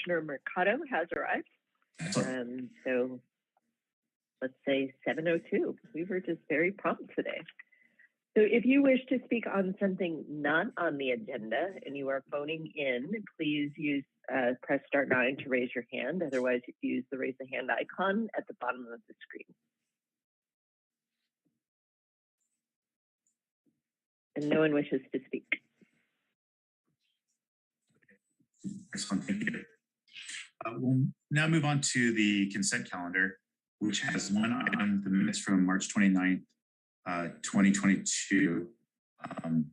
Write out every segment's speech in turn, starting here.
Commissioner Mercado has arrived. So let's say 7:02. We were just very prompt today. So if you wish to speak on something not on the agenda and you are phoning in, please use press *9 to raise your hand. Otherwise, use the raise the hand icon at the bottom of the screen. And no one wishes to speak. Excellent, thank you. We'll now move on to the consent calendar, which has one item, the minutes from March 29th, 2022,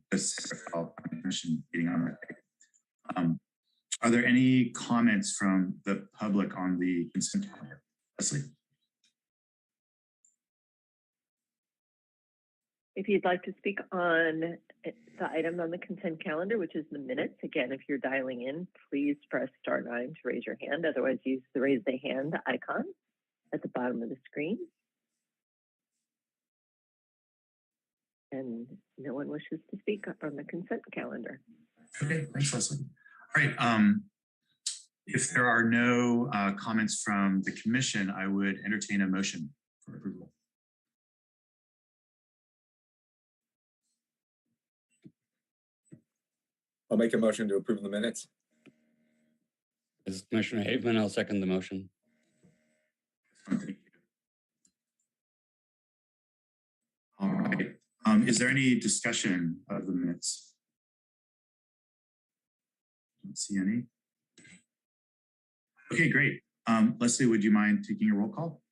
the San Rafael Commission meeting on that day. Are there any comments from the public on the consent calendar? Leslie? If you'd like to speak on the item on the consent calendar, which is the minutes, again, if you're dialing in, please press *9 to raise your hand. Otherwise, use the raise the hand icon at the bottom of the screen. And no one wishes to speak on the consent calendar. Okay, thanks, Leslie. All right, if there are no comments from the commission, I would entertain a motion for approval. I'll make a motion to approve the minutes. This is Commissioner Haveman. I'll second the motion. Thank you. All right. Is there any discussion of the minutes? Don't see any. Okay, great. Leslie, would you mind taking a roll call?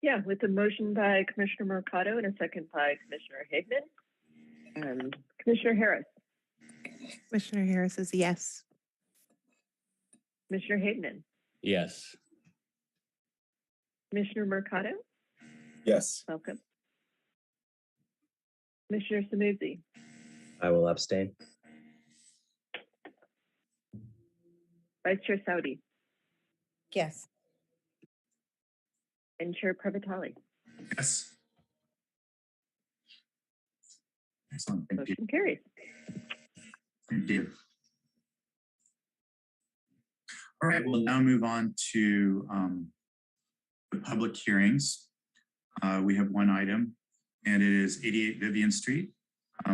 Yeah, with a motion by Commissioner Mercado and a second by Commissioner Hageman. Commissioner Harris. Commissioner Harris is yes. Commissioner Hageman. Yes. Commissioner Mercado. Yes. Welcome. Commissioner Samuzzi. I will abstain. Vice Chair Saudi. Yes. And Chair Previtali. Yes. Excellent. Thank you. Motion carries. Thank you. All right, we'll now move on to the public hearings. We have one item, and it is 88 Vivian Street,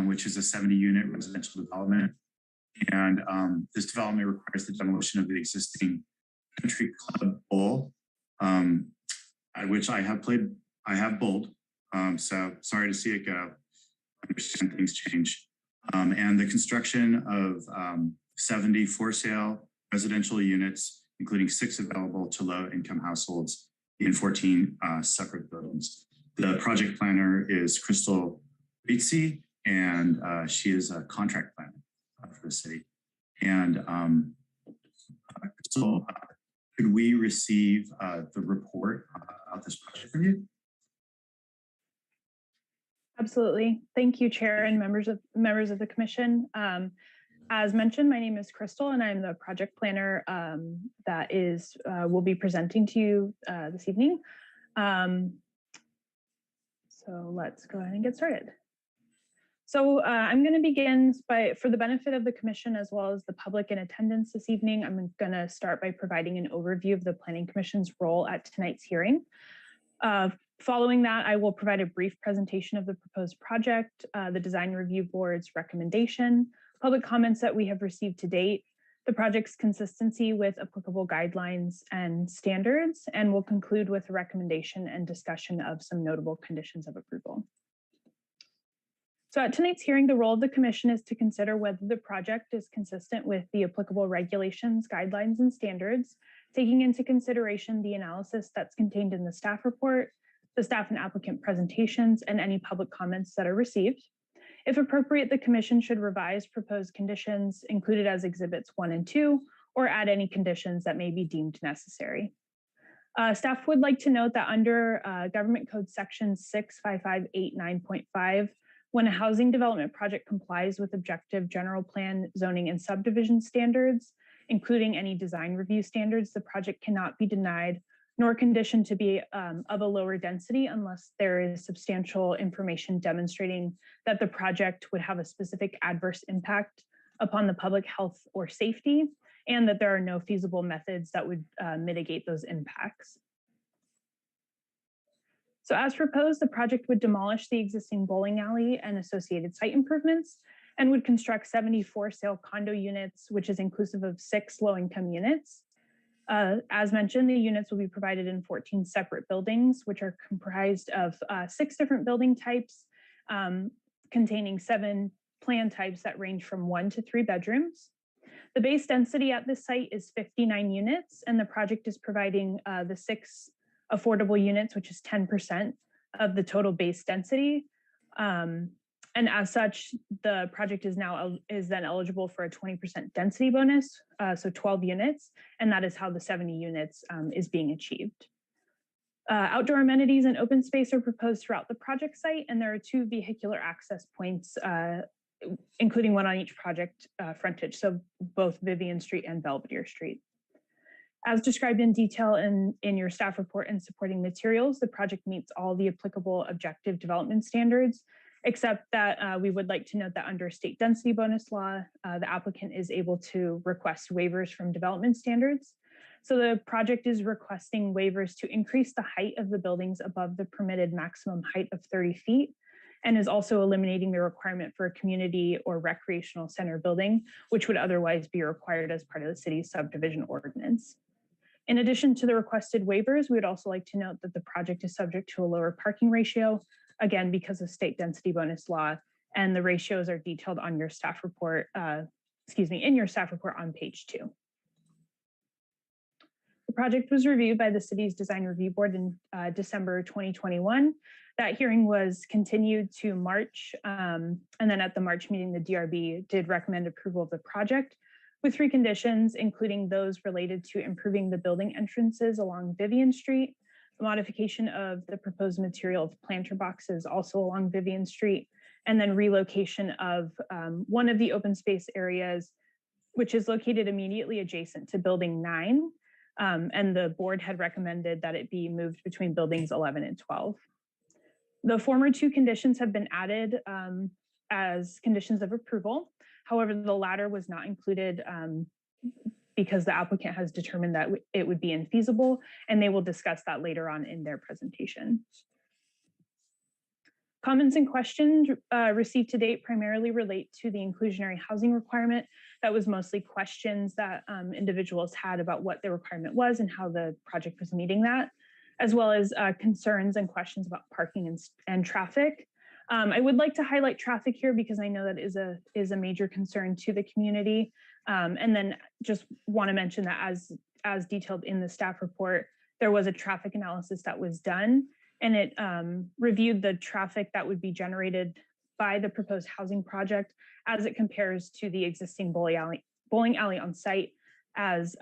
which is a 70-unit residential development. And this development requires the demolition of the existing country club bowl, at which I have bowled. So sorry to see it go. I understand things change. And the construction of 70 for-sale residential units, including 6 available to low-income households in 14 separate buildings. The project planner is Crystal Rizzi, and she is a contract planner for the city. And Crystal, could we receive the report about this project from you? Absolutely. Thank you, Chair and members of the Commission. As mentioned, my name is Crystal, and I'm the project planner that will be presenting to you this evening. So let's go ahead and get started. So I'm going to begin for the benefit of the Commission as well as the public in attendance this evening, I'm going to start by providing an overview of the Planning Commission's role at tonight's hearing. Following that, I will provide a brief presentation of the proposed project, the Design Review Board's recommendation, public comments that we have received to date, the project's consistency with applicable guidelines and standards, and we'll conclude with a recommendation and discussion of some notable conditions of approval. So at tonight's hearing, the role of the Commission is to consider whether the project is consistent with the applicable regulations, guidelines, and standards, taking into consideration the analysis that's contained in the staff report, the staff and applicant presentations, and any public comments that are received. If appropriate, the Commission should revise proposed conditions included as Exhibits 1 and 2, or add any conditions that may be deemed necessary. Staff would like to note that under Government Code Section 65589.5, when a housing development project complies with objective general plan, zoning, and subdivision standards, including any design review standards, the project cannot be denied nor conditioned to be of a lower density unless there is substantial information demonstrating that the project would have a specific adverse impact upon the public health or safety, and that there are no feasible methods that would mitigate those impacts. So as proposed, the project would demolish the existing bowling alley and associated site improvements and would construct 74 sale condo units, which is inclusive of 6 low-income units. As mentioned, the units will be provided in 14 separate buildings, which are comprised of 6 different building types, containing 7 plan types that range from 1 to 3 bedrooms. The base density at this site is 59 units, and the project is providing the 6 affordable units, which is 10% of the total base density. And as such, the project is then eligible for a 20% density bonus, so 12 units, and that is how the 70 units is being achieved. Outdoor amenities and open space are proposed throughout the project site, and there are 2 vehicular access points, including one on each project frontage, so both Vivian Street and Belvedere Street. As described in detail in your staff report and supporting materials, the project meets all the applicable objective development standards, except that we would like to note that under state density bonus law, the applicant is able to request waivers from development standards. So the project is requesting waivers to increase the height of the buildings above the permitted maximum height of 30 feet, and is also eliminating the requirement for a community or recreational center building, which would otherwise be required as part of the city's subdivision ordinance. In addition to the requested waivers, we would also like to note that the project is subject to a lower parking ratio, again, because of state density bonus law, and the ratios are detailed on your staff report, in your staff report on page 2. The project was reviewed by the city's design review board in December 2021. That hearing was continued to March, and then at the March meeting, the DRB did recommend approval of the project with 3 conditions, including those related to improving the building entrances along Vivian Street, the modification of the proposed material of planter boxes also along Vivian Street, and then relocation of one of the open space areas, which is located immediately adjacent to building 9. And the board had recommended that it be moved between buildings 11 and 12. The former 2 conditions have been added as conditions of approval. However, the latter was not included because the applicant has determined that it would be infeasible, and they will discuss that later on in their presentation. Comments and questions received to date primarily relate to the inclusionary housing requirement. That was mostly questions that individuals had about what the requirement was and how the project was meeting that, as well as concerns and questions about parking and traffic. I would like to highlight traffic here because I know that is a major concern to the community. And then just want to mention that as detailed in the staff report, there was a traffic analysis that was done, and it reviewed the traffic that would be generated by the proposed housing project as it compares to the existing bowling alley on site, as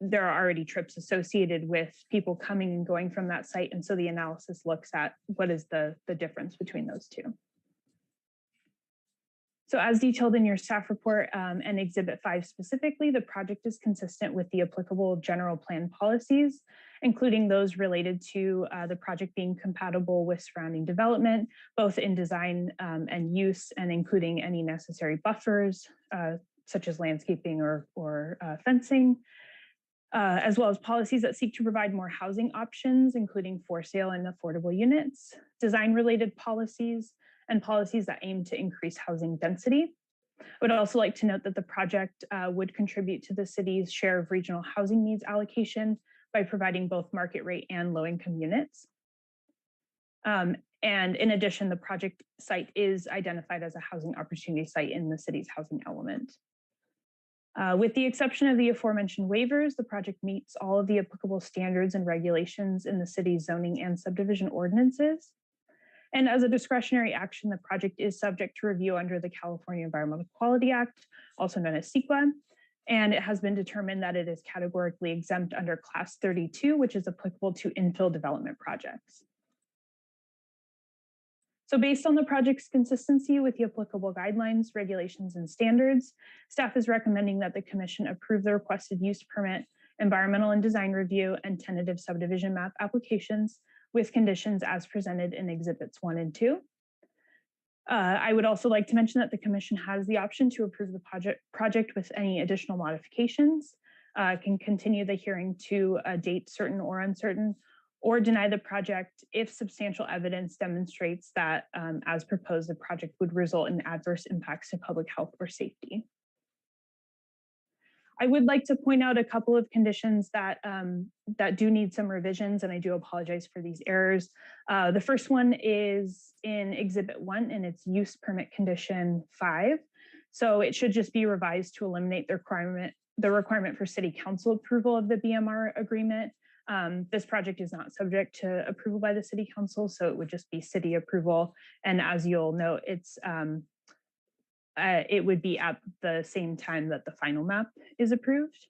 there are already trips associated with people coming and going from that site. And so the analysis looks at what is the difference between those 2. So as detailed in your staff report and Exhibit 5 specifically, the project is consistent with the applicable general plan policies, including those related to the project being compatible with surrounding development, both in design and use, and including any necessary buffers, such as landscaping or fencing, as well as policies that seek to provide more housing options, including for sale and affordable units, design-related policies, and policies that aim to increase housing density. I would also like to note that the project would contribute to the city's share of regional housing needs allocation by providing both market rate and low-income units. And in addition, the project site is identified as a housing opportunity site in the city's housing element. With the exception of the aforementioned waivers, the project meets all of the applicable standards and regulations in the city's zoning and subdivision ordinances. And as a discretionary action, the project is subject to review under the California Environmental Quality Act, also known as CEQA. And it has been determined that it is categorically exempt under Class 32, which is applicable to infill development projects. So based on the project's consistency with the applicable guidelines, regulations, and standards, staff is recommending that the commission approve the requested use permit, environmental and design review, and tentative subdivision map applications with conditions as presented in Exhibits 1 and 2. I would also like to mention that the commission has the option to approve the project with any additional modifications, can continue the hearing to a date certain or uncertain, or deny the project if substantial evidence demonstrates that, as proposed, the project would result in adverse impacts to public health or safety. I would like to point out a couple of conditions that that do need some revisions, and I do apologize for these errors. The first one is in Exhibit 1, and it's use permit condition 5. So it should just be revised to eliminate the requirement for City Council approval of the BMR agreement. This project is not subject to approval by the City Council, so it would just be city approval. And as you'll note, it would be at the same time that the final map is approved.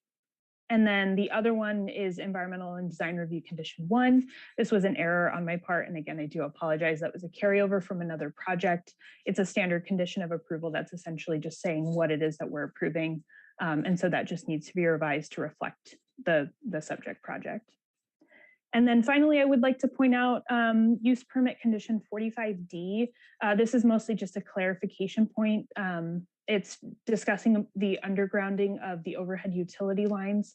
And then the other one is environmental and design review condition 1. This was an error on my part. And again, I do apologize. That was a carryover from another project. It's a standard condition of approval that's essentially just saying what it is that we're approving. And so that just needs to be revised to reflect the subject project. And then finally, I would like to point out use permit condition 45D. This is mostly just a clarification point. It's discussing the undergrounding of the overhead utility lines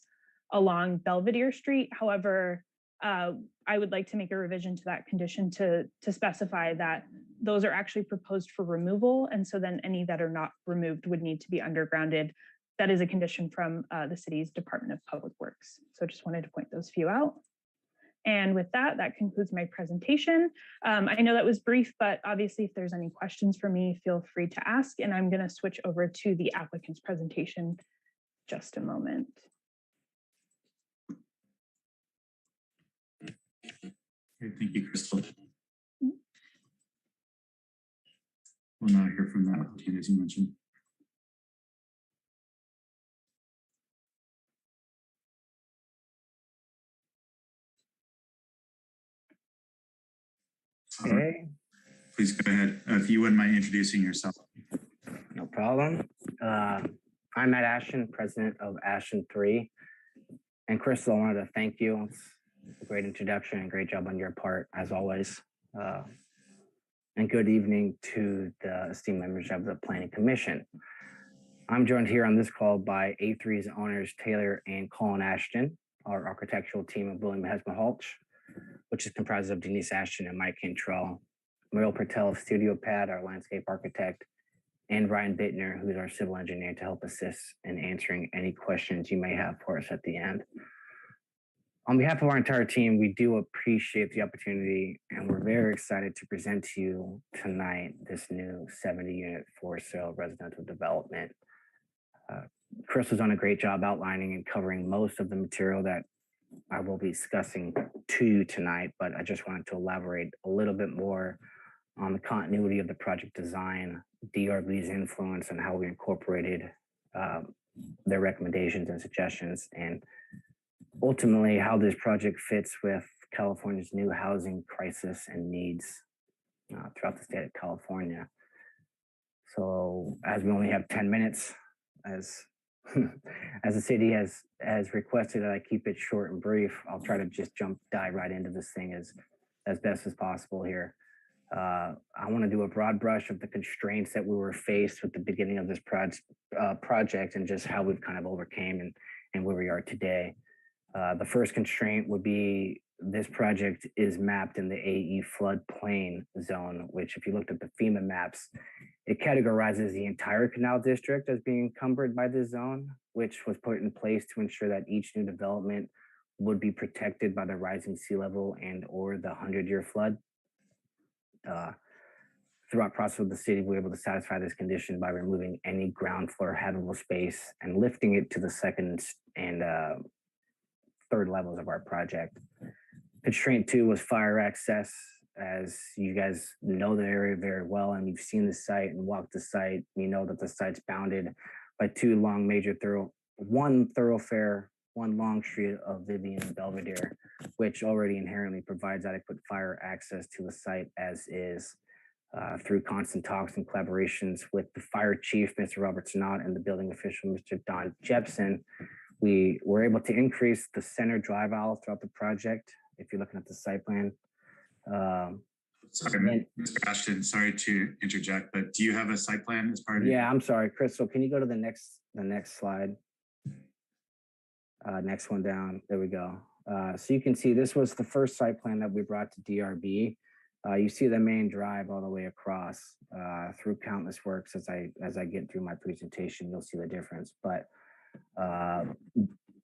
along Belvedere Street. However, I would like to make a revision to that condition to specify that those are actually proposed for removal. And so then any that are not removed would need to be undergrounded. That is a condition from the city's Department of Public Works. So just wanted to point those few out. And with that, that concludes my presentation. I know that was brief, but obviously if there's any questions for me, feel free to ask. And I'm gonna switch over to the applicant's presentation just a moment. Okay, thank you, Crystal. We'll now hear from the applicant, as you mentioned. Okay, Please go ahead. If you wouldn't mind introducing yourself. no problem. I'm Matt Ashton, president of Ashton 3. And Crystal, I wanted to thank you. It's a great introduction and great job on your part, as always. And good evening to the esteemed members of the Planning Commission. I'm joined here on this call by A3's owners, Taylor and Colin Ashton, our architectural team of William Hesma Halch, which is comprised of Denise Ashton and Mike Cantrell, Muriel Patel of Studio Pad, our landscape architect, and Ryan Bittner, who's our civil engineer, to help assist in answering any questions you may have for us at the end. On behalf of our entire team, we do appreciate the opportunity, and we're very excited to present to you tonight this new 70-unit for-sale residential development. Chris has done a great job outlining and covering most of the material that I will be discussing to you tonight, but I just wanted to elaborate a little bit more on the continuity of the project design, DRB's influence, and how we incorporated their recommendations and suggestions, and ultimately how this project fits with California's new housing crisis and needs throughout the state of California. So as we only have 10 minutes, as the city has requested that I keep it short and brief, I'll try to just dive right into this thing as best as possible here. I want to do a broad brush of the constraints that we were faced with the beginning of this project and just how we've kind of overcame and where we are today. The first constraint would be this project is mapped in the AE floodplain zone, which if you looked at the FEMA maps, it categorizes the entire canal district as being encumbered by this zone, which was put in place to ensure that each new development would be protected by the rising sea level and or the 100-year flood. Throughout process of the city, we were able to satisfy this condition by removing any ground floor habitable space and lifting it to the second and third levels of our project. Constraint 2 was fire access. As you guys know the area very well and you've seen the site and walked the site, you know that the site's bounded by two long major one thoroughfare, one long street of Vivian and Belvedere, which already inherently provides adequate fire access to the site as is. Through constant talks and collaborations with the fire chief, Mr. Robert Snott, and the building official, Mr. Don Jepson, we were able to increase the center drive aisle throughout the project. If you're looking at the site plan, Sorry, Mr. Ashton, sorry to interject, but do you have a site plan as part of Yeah, I'm sorry, Crystal. Can you go to the next slide? Next one down. There we go. So you can see this was the first site plan that we brought to DRB. You see the main drive all the way across through countless works. As I get through my presentation, you'll see the difference. But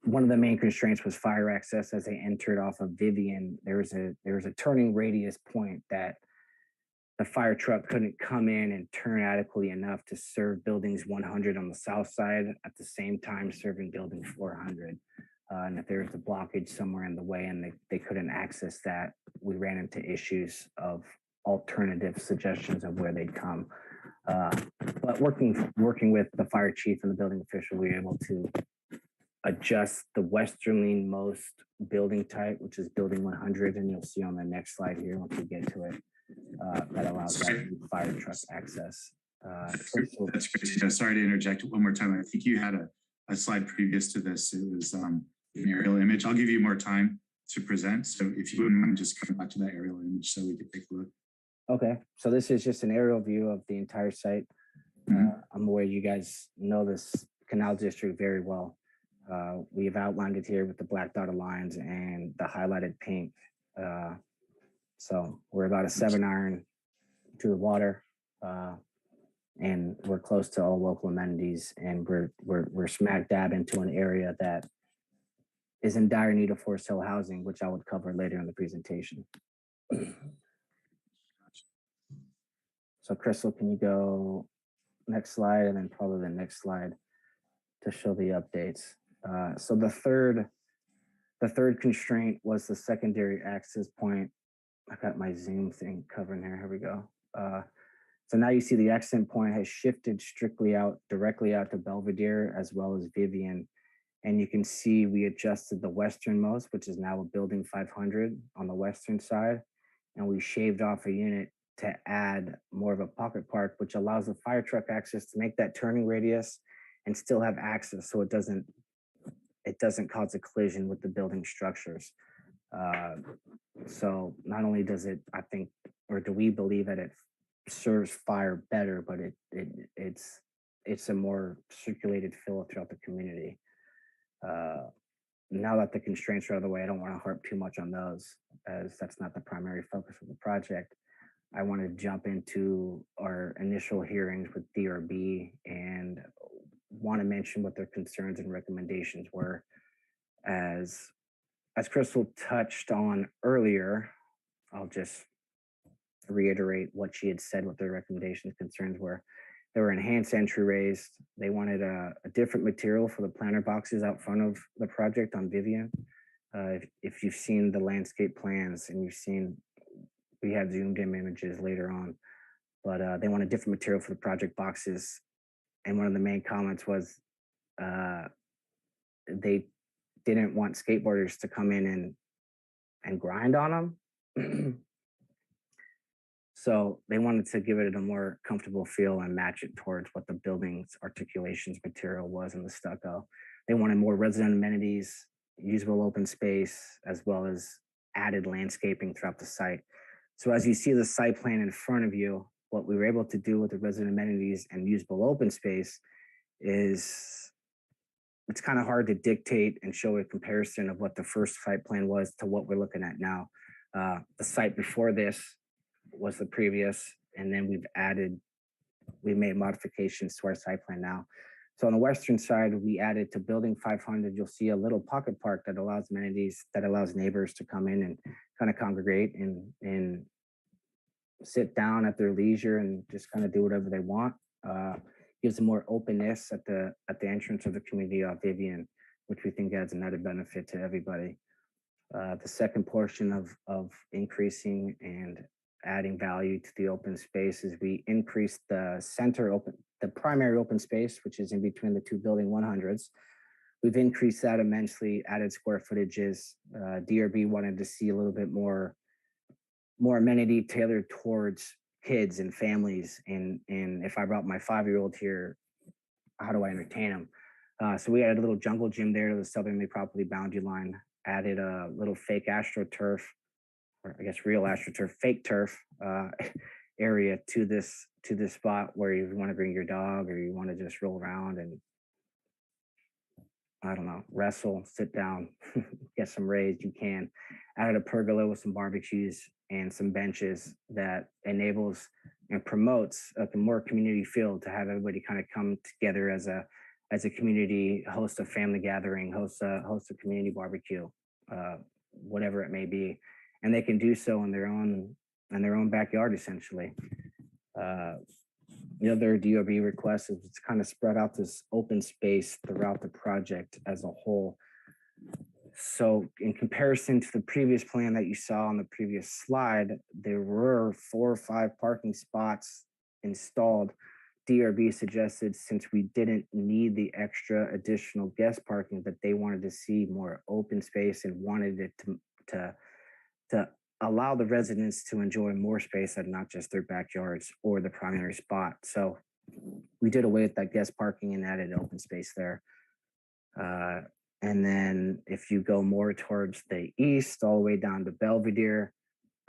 one of the main constraints was fire access as they entered off of Vivian. There was a turning radius point that the fire truck couldn't come in and turn adequately enough to serve buildings 100 on the south side at the same time serving building 400. And if there was a blockage somewhere in the way and they couldn't access that, we ran into issues of alternative suggestions of where they'd come. But working with the fire chief and the building official, we were able to adjust the westernly most building type, which is building 100, and you'll see on the next slide here once we get to it, that allows that fire truck access. That's great to know. Sorry to interject one more time. I think you had a slide previous to this. It was an aerial image. I'll give you more time to present. So if you wouldn't mind just coming back to that aerial image so we could take a look. Okay, so this is just an aerial view of the entire site. I'm aware you guys know this canal district very well. We've outlined it here with the black dotted lines and the highlighted paint. So we're about a 7-iron to the water, and we're close to all local amenities, and we're smack dab into an area that is in dire need of for sale housing, which I would cover later in the presentation. So Crystal, can you go next slide and then probably the next slide to show the updates. So the third constraint was the secondary access point. I got my Zoom thing covering here. Here we go. So now you see the accent point has shifted directly out to Belvedere as well as Vivian. And you can see we adjusted the westernmost, which is now a building 500 on the western side. And we shaved off a unit to add more of a pocket park, which allows the fire truck access to make that turning radius and still have access. So it doesn't cause a collision with the building structures. So not only does it, I think, or do we believe that it serves fire better, but it's a more circulated fill throughout the community. Now that the constraints are out of the way, I don't want to harp too much on those, as that's not the primary focus of the project. I want to jump into our initial hearings with DRB and want to mention what their concerns and recommendations were. As Crystal touched on earlier, I'll just reiterate what she had said, what their recommendations, concerns were. They were enhanced entry raised. They wanted a different material for the planter boxes out front of the project on Vivian. If you've seen the landscape plans and you've seen, we have zoomed in images later on, but they want a different material for the project boxes. And one of the main comments was they didn't want skateboarders to come in and grind on them. So they wanted to give it a more comfortable feel and match it towards what the building's articulations material was in the stucco. They wanted more resident amenities, usable open space, as well as added landscaping throughout the site. So as you see the site plan in front of you, what we were able to do with the resident amenities and usable open space is it's kind of hard to dictate and show a comparison of what the first site plan was to what we're looking at now. The site before this was the previous, and then we've made modifications to our site plan now. So on the western side, we added to building 500, you'll see a little pocket park that allows amenities, that allows neighbors to come in and kind of congregate and sit down at their leisure and just kind of do whatever they want. Gives them more openness at the entrance of the community of Vivian, which we think adds another benefit to everybody. The second portion of increasing and adding value to the open space is we increased the primary open space, which is in between the two building 100s. We've increased that immensely, added square footages. DRB wanted to see a little bit more amenity tailored towards kids and families. And if I brought my 5-year-old here, how do I entertain them? So we added a little jungle gym there to the southerly property boundary line, added a little fake AstroTurf or I guess real astroturf, fake turf area to this spot where you want to bring your dog or you want to just roll around and I don't know, wrestle, sit down, get some raised. You can. Added a pergola with some barbecues and some benches that enables and promotes a more community feel to have everybody kind of come together as a community, host a family gathering, host a community barbecue, whatever it may be, and they can do so in their own backyard essentially. The other DOB request is to kind of spread out this open space throughout the project as a whole. So in comparison to the previous plan that you saw on the previous slide, there were 4 or 5 parking spots installed. DRB suggested since we didn't need the extra additional guest parking, that they wanted to see more open space and wanted it to allow the residents to enjoy more space and not just their backyards or the primary spot. So we did away with that guest parking and added open space there. And then if you go more towards the east, all the way down to Belvedere,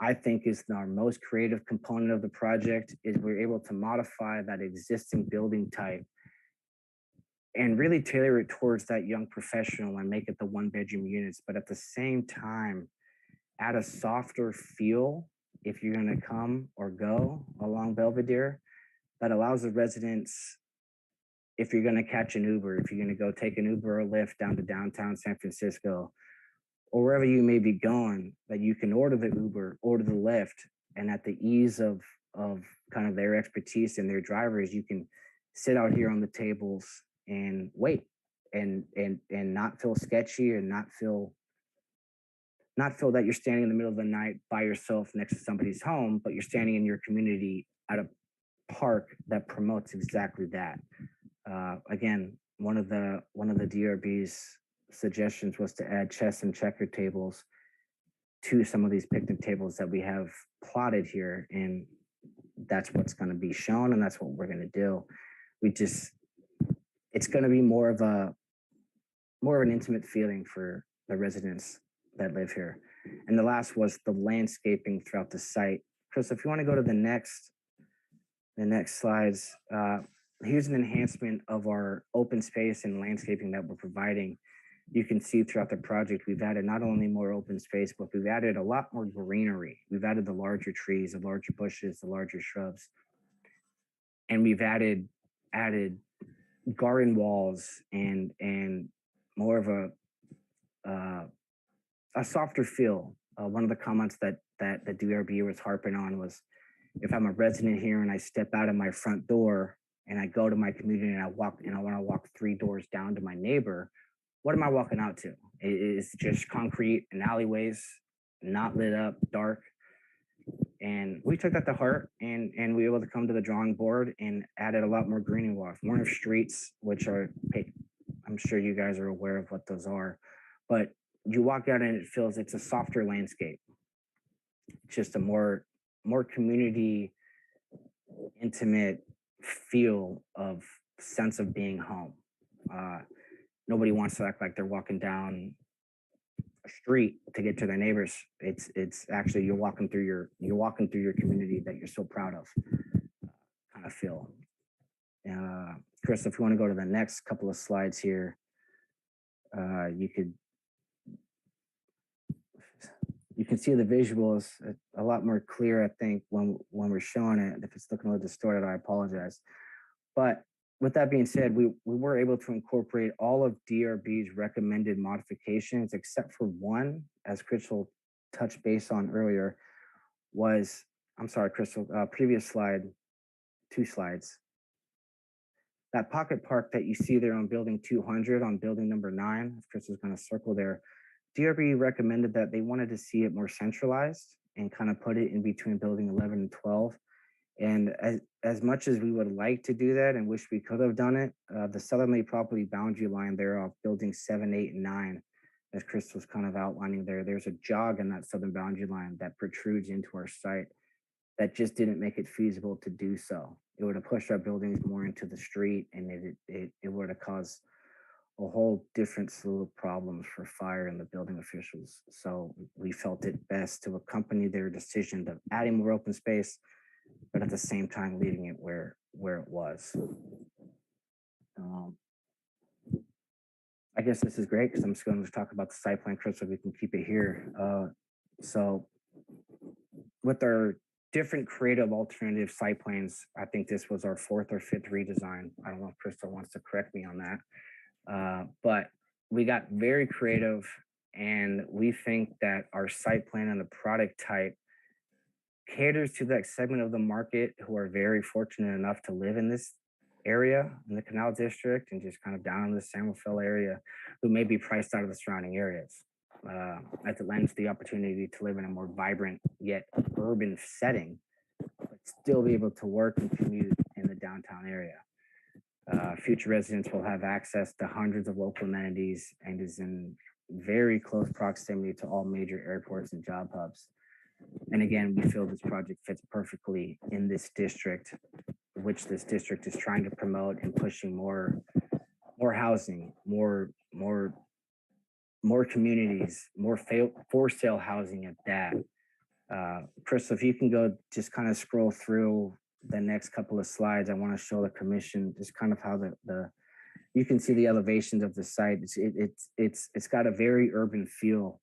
I think is our most creative component of the project is we're able to modify that existing building type and really tailor it towards that young professional and make it the 1-bedroom units, but at the same time, add a softer feel if you're going to come or go along Belvedere that allows the residents, if you're going to catch an Uber, if you're going to go take an Uber or Lyft down to downtown San Francisco, or wherever you may be going, that you can order the Uber, order the Lyft, and at the ease of kind of their expertise and their drivers, you can sit out here on the tables and wait and not feel sketchy and not feel that you're standing in the middle of the night by yourself next to somebody's home, but you're standing in your community at a park that promotes exactly that. Again, one of the DRB's suggestions was to add chess and checker tables to some of these picnic tables that we have plotted here, and that's what's going to be shown, and that's what we're going to do. It's going to be more of an intimate feeling for the residents that live here. And the last was the landscaping throughout the site. Chris, if you want to go to the next slides, here's an enhancement of our open space and landscaping that we're providing. You can see throughout the project, we've added not only more open space, but we've added a lot more greenery. We've added the larger trees, the larger bushes, the larger shrubs. And we've added garden walls and more of a softer feel. One of the comments that the DRB was harping on was, if I'm a resident here and I step out of my front door and I go to my community and I want to walk 3 doors down to my neighbor, what am I walking out to? It's just concrete and alleyways, not lit up, dark. And we took that to heart, and we were able to come to the drawing board and added a lot more greening walks, more streets, which are, I'm sure you guys are aware of what those are, but you walk out and it feels it's a softer landscape, just a more community, intimate feel of sense of being home. Nobody wants to act like they're walking down a street to get to their neighbors. It's actually you're walking through your community that you're so proud of, kind of feel. Chris, if you want to go to the next couple of slides here, you can see the visuals a lot more clear, I think, when we're showing it. If it's looking a little distorted, I apologize. But with that being said, we were able to incorporate all of DRB's recommended modifications, except for one, as Crystal touched base on earlier, was, I'm sorry, Crystal, previous slide, 2 slides. That pocket park that you see there on building 200 on building number 9, if Crystal's going to circle there, DRB recommended that they wanted to see it more centralized and kind of put it in between building 11 and 12. And as much as we would like to do that and wish we could have done it, the southerly property boundary line there of building 7, 8, and 9, as Chris was kind of outlining there, there's a jog in that southern boundary line that protrudes into our site that just didn't make it feasible to do so. It would have pushed our buildings more into the street, and it would have caused a whole different slew of problems for fire and the building officials. So we felt it best to accompany their decision of adding more open space, but at the same time leaving it where it was. I guess this is great because I'm just going to talk about the site plan, Chris, so we can keep it here. So with our different creative alternative site plans, I think this was our 4th or 5th redesign. I don't know if Crystal wants to correct me on that. But we got very creative, and we think that our site plan and the product type caters to that segment of the market who are very fortunate enough to live in this area in the Canal District and just kind of down in the San Rafael area, who may be priced out of the surrounding areas. As it lends the opportunity to live in a more vibrant yet urban setting, but still be able to work and commute in the downtown area. Future residents will have access to hundreds of local amenities and is in very close proximity to all major airports and job hubs. And again, we feel this project fits perfectly in this district, which this district is trying to promote and pushing more housing, more communities, more for sale housing at that. Chris, if you can go just kind of scroll through the next couple of slides, I want to show the commission just kind of how the you can see the elevations of the site. It's got a very urban feel,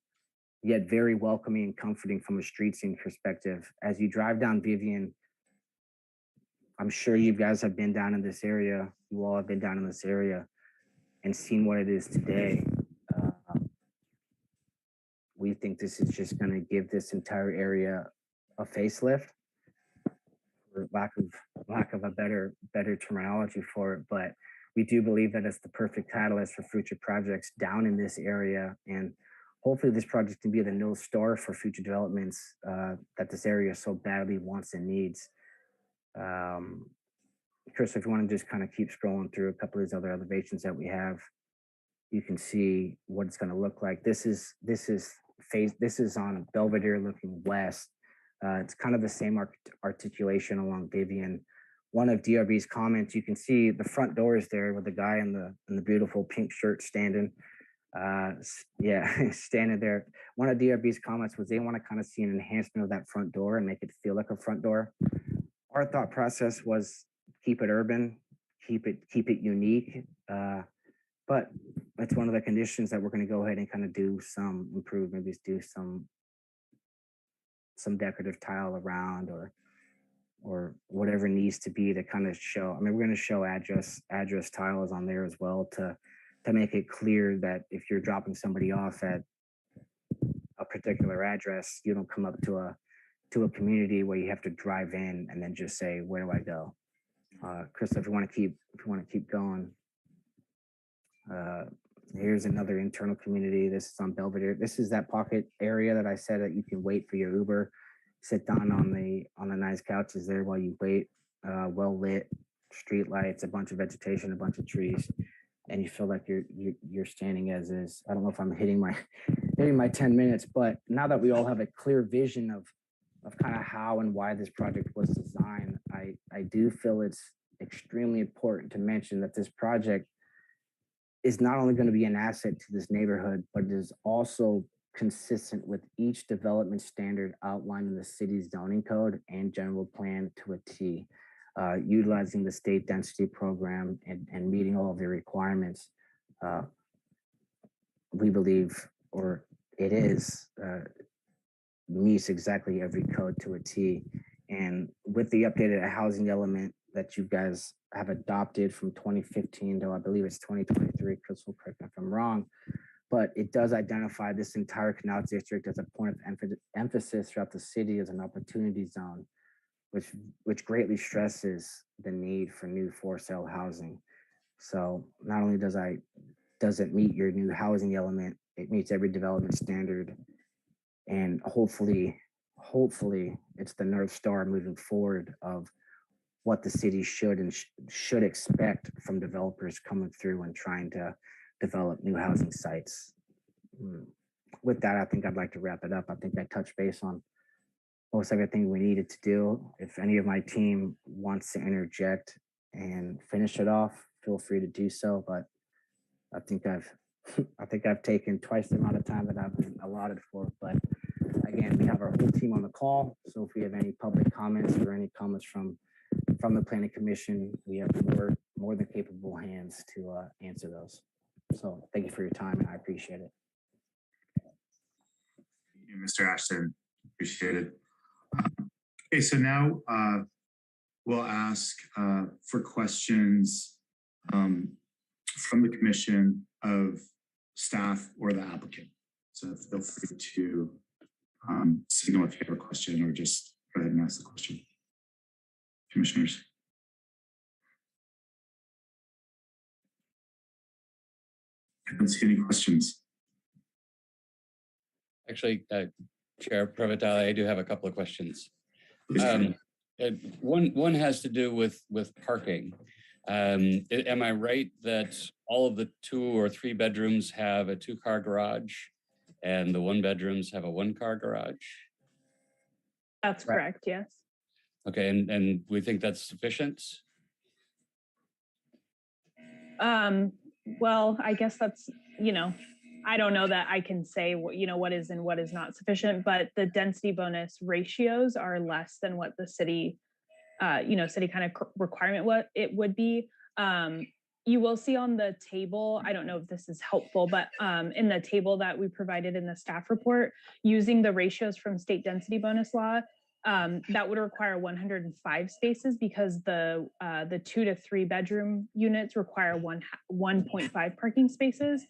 yet very welcoming and comforting from a street scene perspective. As you drive down Vivian, I'm sure you guys have been down in this area. You all have been down in this area and seen what it is today. We think this is just going to give this entire area a facelift, for lack of a better terminology for it. But we do believe that it's the perfect catalyst for future projects down in this area, and hopefully this project can be the North Star for future developments that this area so badly wants and needs. Chris, if you want to just kind of keep scrolling through a couple of these other elevations that we have, you can see what it's going to look like. This is on Belvedere looking west. It's kind of the same articulation along Vivian. One of DRB's comments, you can see the front doors there with the guy in the beautiful pink shirt standing. Standing there. One of DRB's comments was they want to kind of see an enhancement of that front door and make it feel like a front door. Our thought process was keep it urban, keep it unique. But it's one of the conditions that we're going to go ahead and kind of do some improve, maybe do some decorative tile around or whatever needs to be to kind of show. I mean, we're going to show address tiles on there as well to make it clear that if you're dropping somebody off at a particular address, you don't come up to a community where you have to drive in and then just say, where do I go? Chris, if you want to keep going. Here's another internal community. This is on Belvedere. This is that pocket area that I said that you can wait for your Uber, sit down on the nice couches there while you wait. Well lit, street lights, a bunch of vegetation, a bunch of trees, and you feel like you're standing as is. I don't know if I'm hitting my 10 minutes, but now that we all have a clear vision of kind of how and why this project was designed, I do feel it's extremely important to mention that this project is not only going to be an asset to this neighborhood, but it is also consistent with each development standard outlined in the city's zoning code and general plan to a T, utilizing the state density program and meeting all of the requirements. We believe, or it is, meets exactly every code to a T. And with the updated housing element that you guys have adopted from 2015 to I believe it's 2023, Crystal, correct me if I'm wrong, but it does identify this entire Canal District as a point of emphasis throughout the city as an opportunity zone, which greatly stresses the need for new for sale housing. So not only does it meet your new housing element, it meets every development standard, and hopefully it's the North Star moving forward of what the city should expect from developers coming through and trying to develop new housing sites. With that, I think I'd like to wrap it up. I think I touched base on most everything we needed to do. If any of my team wants to interject and finish it off, feel free to do so. But I think I've taken twice the amount of time that I've been allotted for, but again, we have our whole team on the call. So if we have any public comments or any comments from the planning commission, we have more than capable hands to answer those. So thank you for your time, and I appreciate it. Thank you, Mr. Ashton, appreciate it. Okay, so now we'll ask for questions from the commission of staff or the applicant. So feel free to signal if you have a question or just go ahead and ask the question. Commissioners. I don't see any questions. Actually, Chair Previtale, I do have a couple of questions. Please go ahead. One has to do with parking. Am I right that all of the 2 or 3 bedrooms have a 2-car garage and the 1 bedrooms have a 1-car garage? That's Right. correct, yes. Okay, and we think that's sufficient? Well, I guess that's, I don't know that I can say what is and what is not sufficient, but the density bonus ratios are less than what the city, city kind of requirement what it would be. You will see on the table, I don't know if this is helpful, but in the table that we provided in the staff report, using the ratios from state density bonus law, that would require 105 spaces because the 2 to 3 bedroom units require 1.5 parking spaces,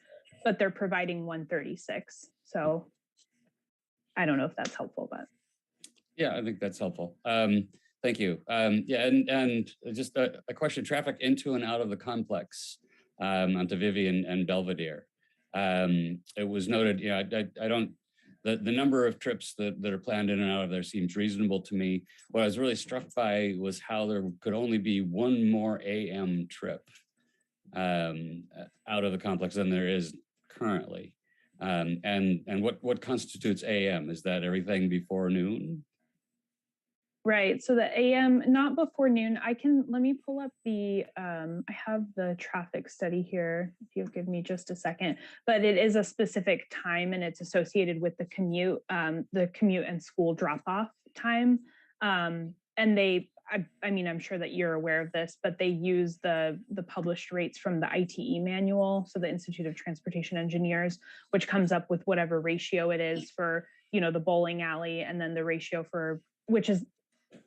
but they're providing 136. So I don't know if that's helpful, but. Yeah, I think that's helpful. Thank you. Yeah, and just a question, traffic into and out of the complex onto Vivian and Belvedere. It was noted, I don't, the number of trips that are planned in and out of there seems reasonable to me. What I was really struck by was how there could only be 1 more AM trip out of the complex than there is currently. And what constitutes AM? Is that everything before noon? Right. So the AM, not before noon. Let me pull up I have the traffic study here, if you'll give me just a second, but it is a specific time and it's associated with the commute and school drop off time. And I'm sure that you're aware of this, but they use the published rates from the ITE manual. So the Institute of Transportation Engineers, which comes up with whatever ratio it is for, the bowling alley, and then the ratio for, which is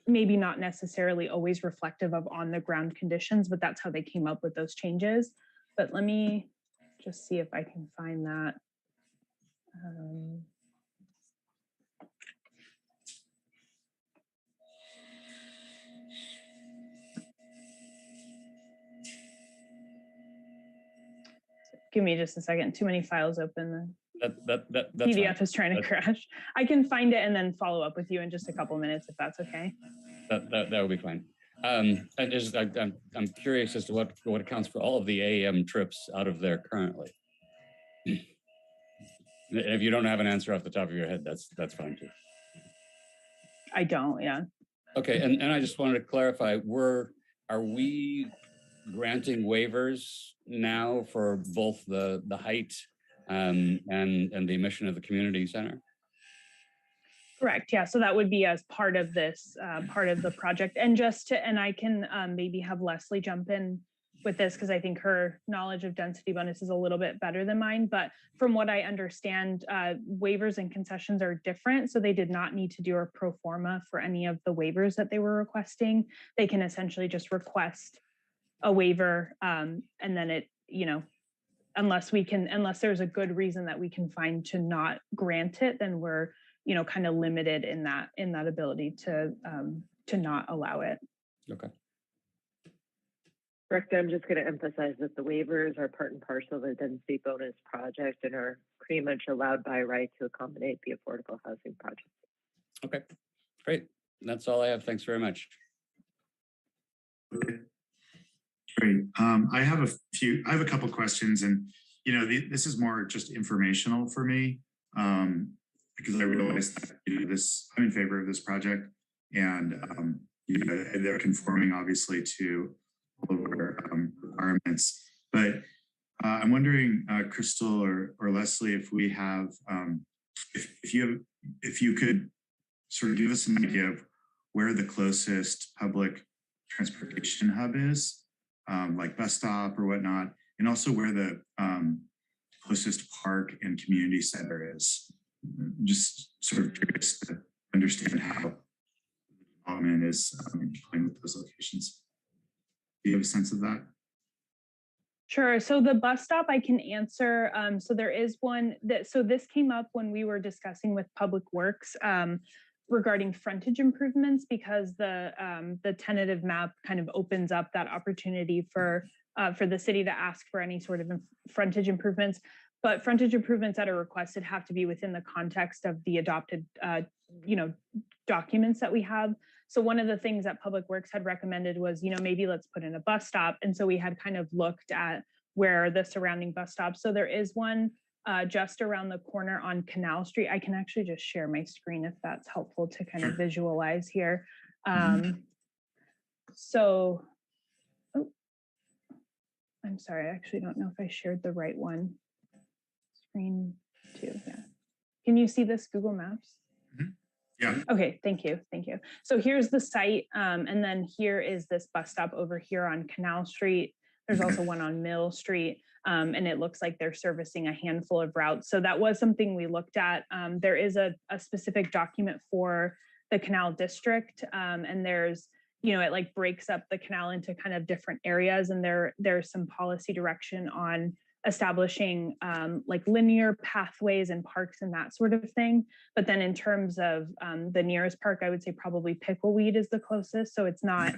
maybe not necessarily always reflective of on the ground conditions, but that's how they came up with those changes. But let me just see if I can find that. Give me just a second. Too many files open. That's PDF fine. is trying to crash. I can find it and then follow up with you in just a couple minutes if that's okay. That would be fine. I'm curious as to what accounts for all of the AM trips out of there currently. If you don't have an answer off the top of your head, that's fine too. I don't, yeah. Okay, and I just wanted to clarify, are we granting waivers now for both the height and the emission of the community center? Correct. Yeah. So that would be as part of this, part of the project. And and I can maybe have Leslie jump in with this because I think her knowledge of density bonus is a little bit better than mine. But from what I understand, waivers and concessions are different. So they did not need to do a pro forma for any of the waivers that they were requesting. They can essentially just request a waiver and then it, unless there's a good reason that we can find to not grant it, then we're kind of limited in that ability to not allow it. Okay. Correct. I'm just going to emphasize that the waivers are part and parcel of the density bonus project and are pretty much allowed by right to accommodate the affordable housing project. Okay, great. That's all I have. Thanks very much. Okay. Great. I have a couple questions, and this is more just informational for me because I realized that I'm in favor of this project, and they're conforming obviously to all of our requirements. But I'm wondering, Crystal or Leslie, if we have, if you could sort of give us an idea of where the closest public transportation hub is, like bus stop or whatnot, and also where the closest park and community center is. Just sort of curious to understand how development is playing with those locations. Do you have a sense of that? Sure. So the bus stop I can answer. So there is one that, so this came up when we were discussing with Public Works regarding frontage improvements, because the tentative map kind of opens up that opportunity for the city to ask for any sort of frontage improvements. But frontage improvements that are requested have to be within the context of the adopted, documents that we have. So one of the things that Public Works had recommended was, maybe let's put in a bus stop. And so we had kind of looked at where the surrounding bus stops. So there is one just around the corner on Canal Street. I can actually just share my screen if that's helpful to kind of visualize here. So, oh, I'm sorry, I actually don't know if I shared the right one. Screen 2, yeah. Can you see this Google Maps? Yeah. Okay, thank you. So here's the site, and then here is this bus stop over here on Canal Street. There's also one on Mill Street, and it looks like they're servicing a handful of routes. So that was something we looked at. There is a specific document for the Canal District, and there's, it like breaks up the canal into kind of different areas, and there's some policy direction on establishing like linear pathways and parks and that sort of thing. But then in terms of the nearest park, I would say probably Pickleweed is the closest. So it's not,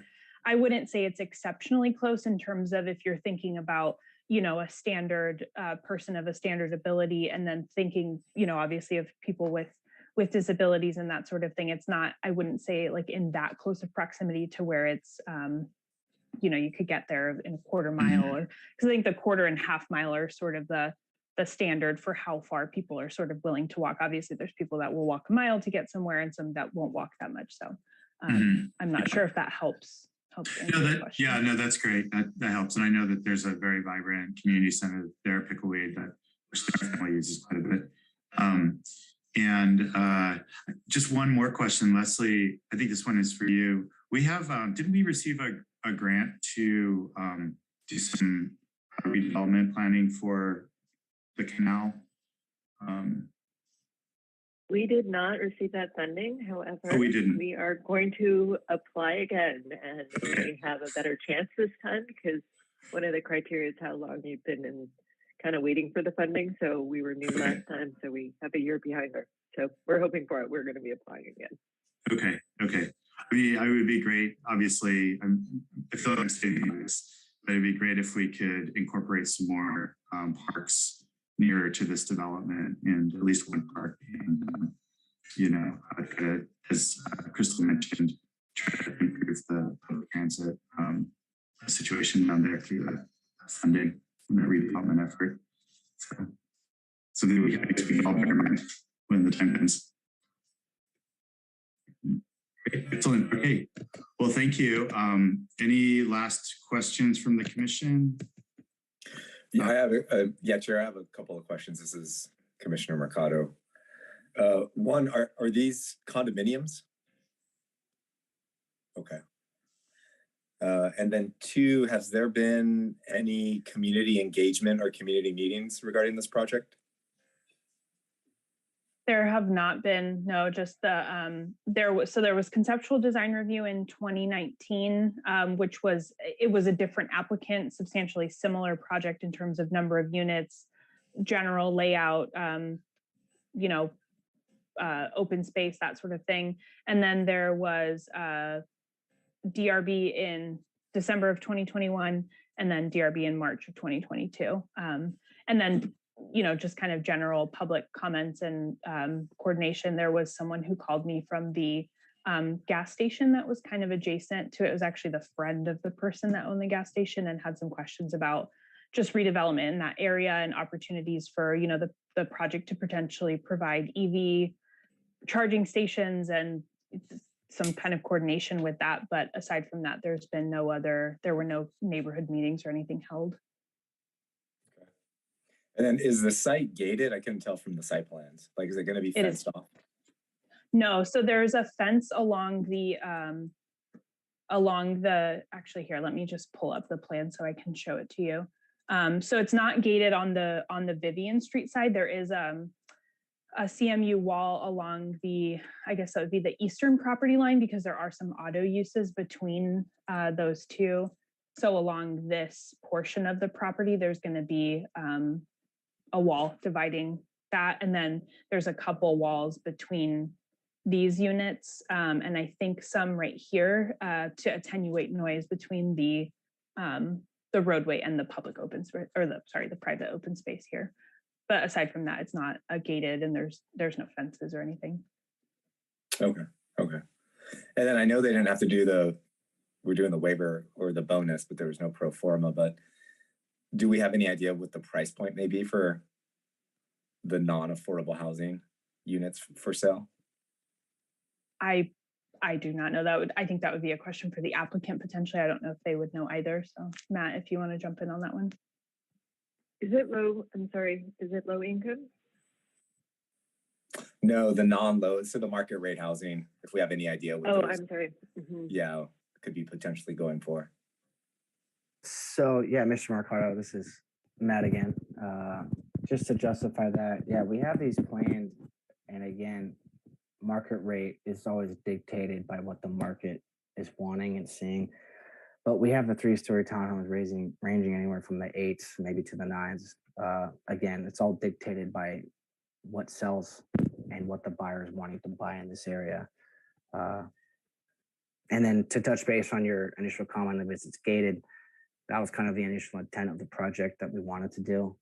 I wouldn't say it's exceptionally close in terms of if you're thinking about, a standard person of a standard ability, and then thinking, obviously of people with disabilities and that sort of thing. It's not, I wouldn't say like in that close of proximity to where it's, you could get there in a quarter mile, or because I think the quarter and half mile are sort of the standard for how far people are sort of willing to walk. Obviously, there's people that will walk a mile to get somewhere, and some that won't walk that much. So I'm not sure if that helps. No, that's great. That helps. And I know that there's a very vibrant community center there, Pickleweed, that which the family uses quite a bit. And just one more question, Leslie. I think this one is for you. We have, didn't we receive a grant to do some redevelopment planning for the canal? We did not receive that funding. However, we didn't. We are going to apply again, and we have a better chance this time because one of the criteria is how long you've been kind of waiting for the funding. So we were new last time, so we have a year behind her. So we're hoping for it. We're going to be applying again. Okay. I mean, it would be great. Obviously, I feel like I'm stating this, but it'd be great if we could incorporate some more parks nearer to this development, and at least one park. And as Crystal mentioned, try to improve the public transit situation down there through the funding and the redevelopment effort. So that we can all bear in mind when the time comes. Excellent. Okay. Well, thank you. Any last questions from the commission? Yeah, I have Chair, I have a couple of questions. This is Commissioner Mercado. One, are these condominiums? Okay. And then two, has there been any community engagement or community meetings regarding this project? There have not been, no, just there was conceptual design review in 2019, which was a different applicant, substantially similar project in terms of number of units, general layout, open space, that sort of thing. And then there was DRB in December of 2021, and then DRB in March of 2022. And then just kind of general public comments and coordination. There was someone who called me from the gas station that was kind of adjacent to it. It was actually the friend of the person that owned the gas station, and had some questions about just redevelopment in that area and opportunities for, the project to potentially provide EV charging stations and some kind of coordination with that. But aside from that, there were no neighborhood meetings or anything held. And then is the site gated? I couldn't tell from the site plans. Like, is it going to be It is. fenced off? No, so there's a fence along the, actually here, let me just pull up the plan so I can show it to you. So it's not gated on the Vivian Street side. There is a CMU wall along the, I guess that would be the eastern property line, because there are some auto uses between those two. So along this portion of the property, there's going to be a wall dividing that. And then there's a couple walls between these units. And I think some right here to attenuate noise between the roadway and the public open space, or the private open space here. But aside from that, it's not gated, and there's no fences or anything. Okay. And then I know they didn't have to do we're doing the waiver or the bonus, but there was no pro forma. But do we have any idea what the price point may be for the non-affordable housing units for sale? I do not know. I think that would be a question for the applicant potentially. I don't know if they would know either. So Matt, if you want to jump in on that one. Is it low? I'm sorry. Is it low income? No, the non-low. So the market rate housing, if we have any idea what I'm sorry. Mm-hmm. Yeah, could be potentially going for. So yeah, Mr. Mercado, this is Matt again. Just to justify that, yeah, we have these planned, and again, market rate is always dictated by what the market is wanting and seeing. But we have the 3-story townhomes ranging anywhere from the 8s, maybe to the 9s. Again, it's all dictated by what sells and what the buyer is wanting to buy in this area. And then to touch base on your initial comment of it's gated, that was kind of the initial intent of the project that we wanted to do.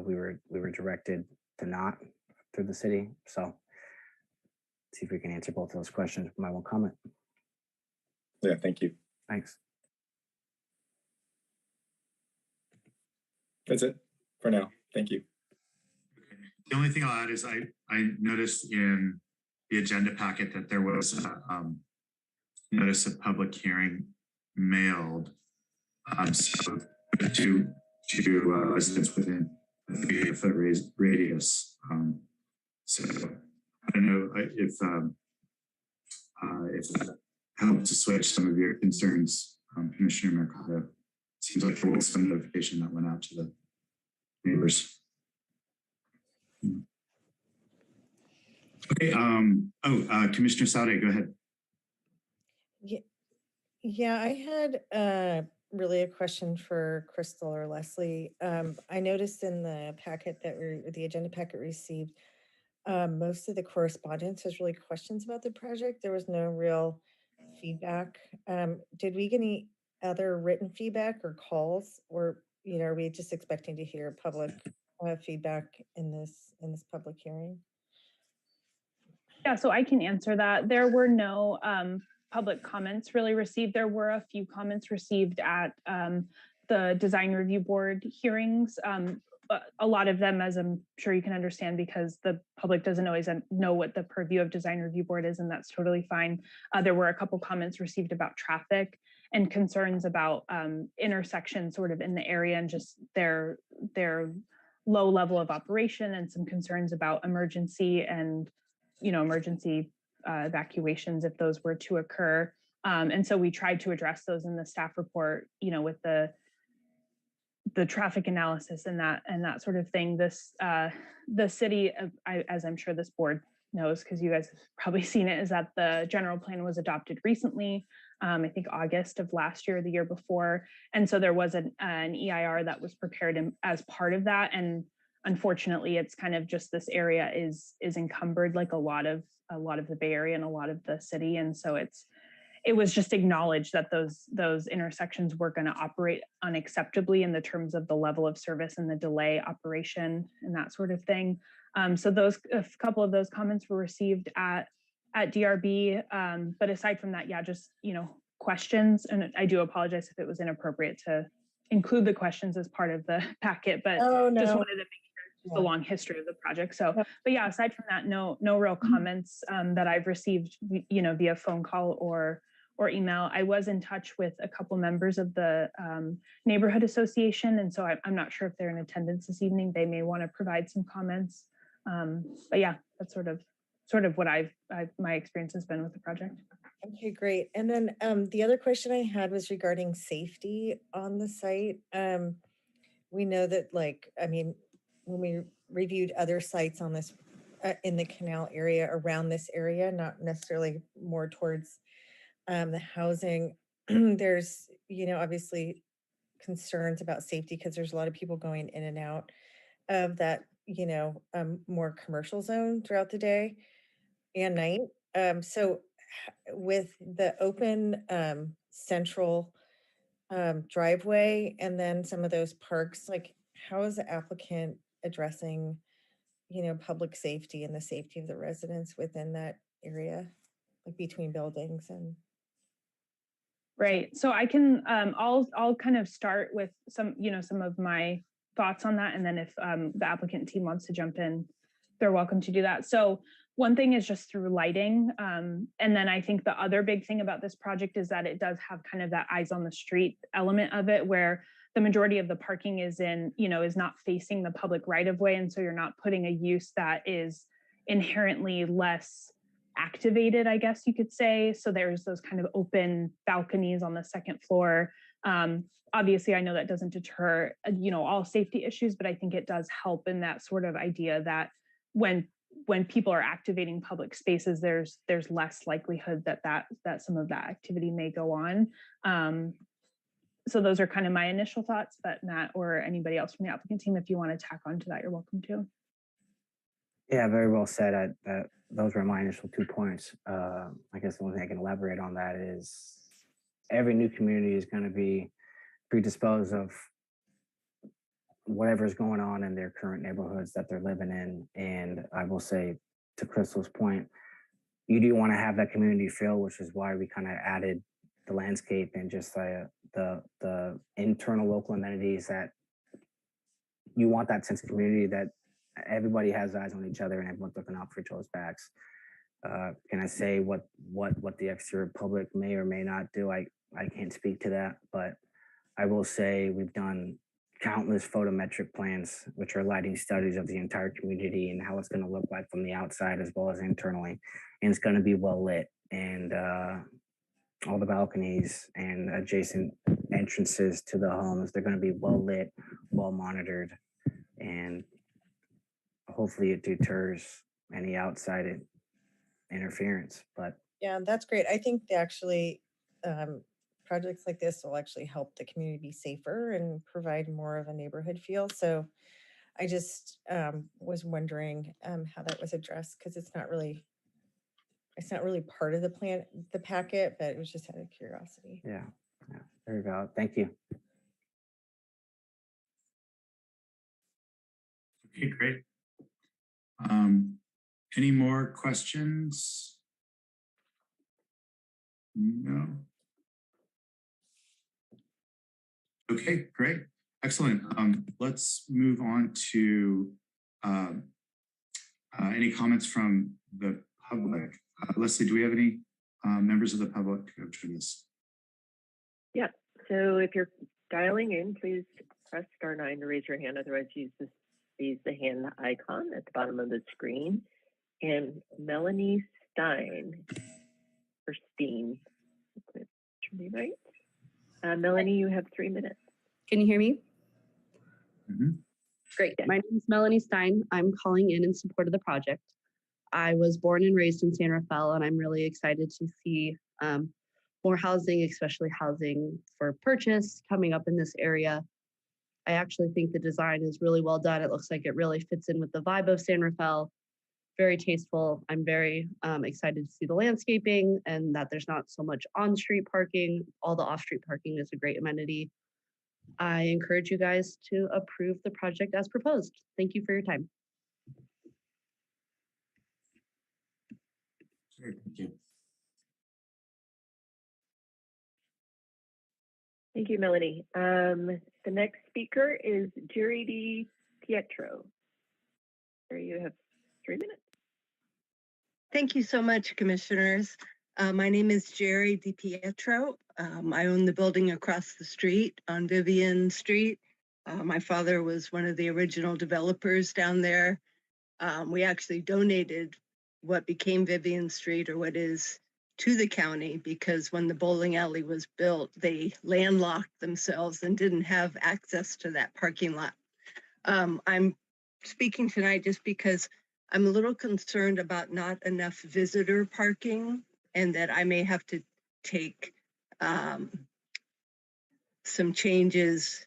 We were directed to not through the city. So see if we can answer both of those questions with my one comment. Yeah, thank you. Thanks. That's it for now. Thank you. The only thing I'll add is I noticed in the agenda packet that there was a notice of public hearing mailed so to residents within a 3-foot radius. So I don't know if that helped to switch some of your concerns, Commissioner Mercado. Seems like there was some notification that went out to the neighbors. Okay. Commissioner Sade, go ahead. Yeah, I had really a question for Crystal or Leslie. I noticed in the packet the agenda packet received, most of the correspondence was really questions about the project. There was no real feedback. Did we get any other written feedback or calls, or are we just expecting to hear public feedback in this public hearing? Yeah, so I can answer that. There were no public comments really received. There were a few comments received at the design review board hearings, but a lot of them, as I'm sure you can understand, because the public doesn't always know what the purview of design review board is, and that's totally fine. There were a couple comments received about traffic and concerns about intersections sort of in the area and just their low level of operation, and some concerns about emergency and emergency evacuations if those were to occur. And so we tried to address those in the staff report, with the traffic analysis and that sort of thing. The city, as I'm sure this board knows, because you guys have probably seen it, is that the general plan was adopted recently, I think August of last year, or the year before. And so there was an EIR that was prepared as part of that. And unfortunately, it's kind of just this area is encumbered like a lot of the Bay Area and a lot of the city. And so it was just acknowledged that those intersections were going to operate unacceptably in the terms of the level of service and the delay operation and that sort of thing. So a couple of those comments were received at DRB. But aside from that, yeah, just, questions. And I do apologize if it was inappropriate to include the questions as part of the packet, but just wanted to make sure the long history of the project. So, but yeah, aside from that, no real comments that I've received, via phone call or or email. I was in touch with a couple members of the neighborhood association, and so I'm not sure if they're in attendance this evening. They may want to provide some comments. But yeah, that's sort of what my experience has been with the project. Okay, great. And then the other question I had was regarding safety on the site. We know that, like, I mean, when we reviewed other sites on this in the canal area around this area, not necessarily more towards the housing, there's, you know, obviously concerns about safety because there's a lot of people going in and out of that, you know, more commercial zone throughout the day and night. So with the open central driveway and then some of those parks, like how is the applicant addressing, you know, public safety and the safety of the residents within that area, like between buildings and? Right. So I can, I'll kind of start with some of my thoughts on that. And then if the applicant team wants to jump in, they're welcome to do that. So one thing is just through lighting. And then I think the other big thing about this project is that it does have kind of that eyes on the street element of it, where the majority of the parking is is not facing the public right of way. And so you're not putting a use that is inherently less activated, I guess you could say. So there's those kind of open balconies on the second floor. Obviously, I know that doesn't deter, all safety issues, but I think it does help in that sort of idea that when people are activating public spaces, there's less likelihood that some of that activity may go on. So those are kind of my initial thoughts, but Matt or anybody else from the applicant team, if you want to tack on to that, you're welcome to. Yeah, very well said. Those were my initial 2 points. I guess the only thing I can elaborate on that is every new community is going to be predisposed of whatever's going on in their current neighborhoods that they're living in. And I will say, to Crystal's point, you do want to have that community feel, which is why we kind of added the landscape and just the internal local amenities, that you want that sense of community, that everybody has eyes on each other and everyone's looking out for each other's backs. Can I say what the exterior public may or may not do? I can't speak to that, but I will say we've done countless photometric plans, which are lighting studies of the entire community and how it's going to look like from the outside as well as internally. And it's going to be well lit, and all the balconies and adjacent entrances to the homes, they're going to be well lit, well monitored, and hopefully it deters any outside interference. But yeah, that's great. I think actually projects like this will actually help the community be safer and provide more of a neighborhood feel. So I just was wondering how that was addressed, because it's not really part of the packet, but it was just out of curiosity. yeah, very valid. Thank you. Okay, great. Any more questions? No. Okay, great. Excellent. Let's move on to any comments from the public. Leslie, do we have any members of the public to this? Yeah, so if you're dialing in, please press *9 to raise your hand. Otherwise, use the hand icon at the bottom of the screen. And Melanie Stein, or Steen, should be right. Melanie, you have 3 minutes. Can you hear me? Mm-hmm. Great. My name is Melanie Stein. I'm calling in support of the project. I was born and raised in San Rafael, and I'm really excited to see more housing, especially housing for purchase, coming up in this area. I actually think the design is really well done. It looks like it really fits in with the vibe of San Rafael. Very tasteful. I'm very excited to see the landscaping and that there's not so much on-street parking. All the off-street parking is a great amenity. I encourage you guys to approve the project as proposed. Thank you for your time. Great, thank you. Thank you, Melanie. The next speaker is Jerry Di Pietro. Jerry, you have 3 minutes. Thank you so much, commissioners. My name is Jerry DiPietro. I own the building across the street on Vivian Street. My father was one of the original developers down there. We actually donated what became Vivian Street, or what is, to the county, because when the bowling alley was built, they landlocked themselves and didn't have access to that parking lot. I'm speaking tonight just because I'm a little concerned about not enough visitor parking, and that I may have to take some changes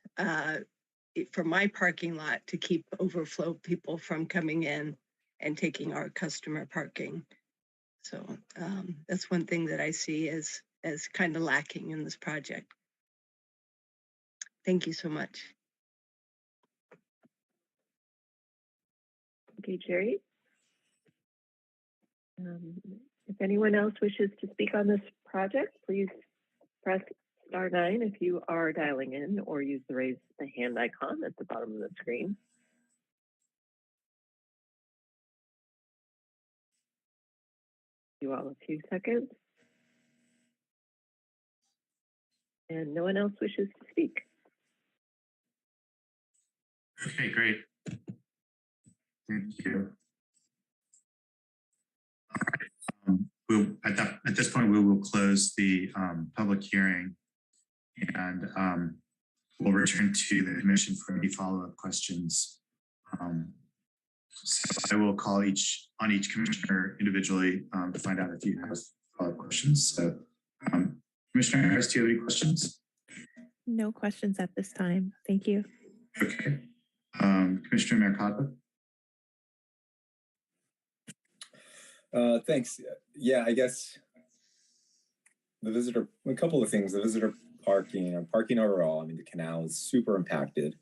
for my parking lot to keep overflow people from coming in and taking our customer parking. So that's one thing that I see as kind of lacking in this project. Thank you so much. Okay, Jerry. If anyone else wishes to speak on this project, please press *9 if you are dialing in, or use the raise the hand icon at the bottom of the screen. Give you all a few seconds. And no one else wishes to speak. Okay, great. Thank you. All right. At this point, we will close the public hearing, and we'll return to the commission for any follow-up questions. So I will call on each commissioner individually to find out if you have follow-up questions. So, Commissioner Harris, do you have any questions? No questions at this time. Thank you. Okay. Commissioner Mercado? Thanks. Yeah, I guess a couple of things. The visitor parking overall, I mean, the canal is super impacted.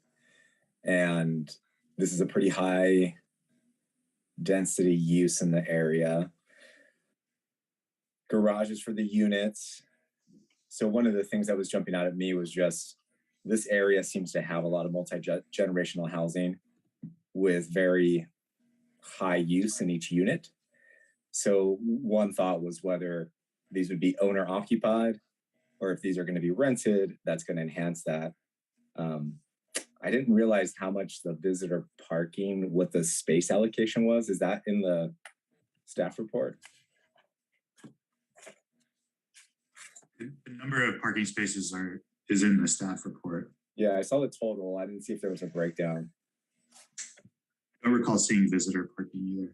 And this is a pretty high density use in the area. Garages for the units. So one of the things that was jumping out at me was just, this area seems to have a lot of multi-generational housing with very high use in each unit. So one thought was whether these would be owner occupied, or if these are going to be rented, that's going to enhance that. I didn't realize how much the visitor parking, what the space allocation was. Is that in the staff report? The number of parking spaces is in the staff report. Yeah, I saw the total. I didn't see if there was a breakdown. I don't recall seeing visitor parking either.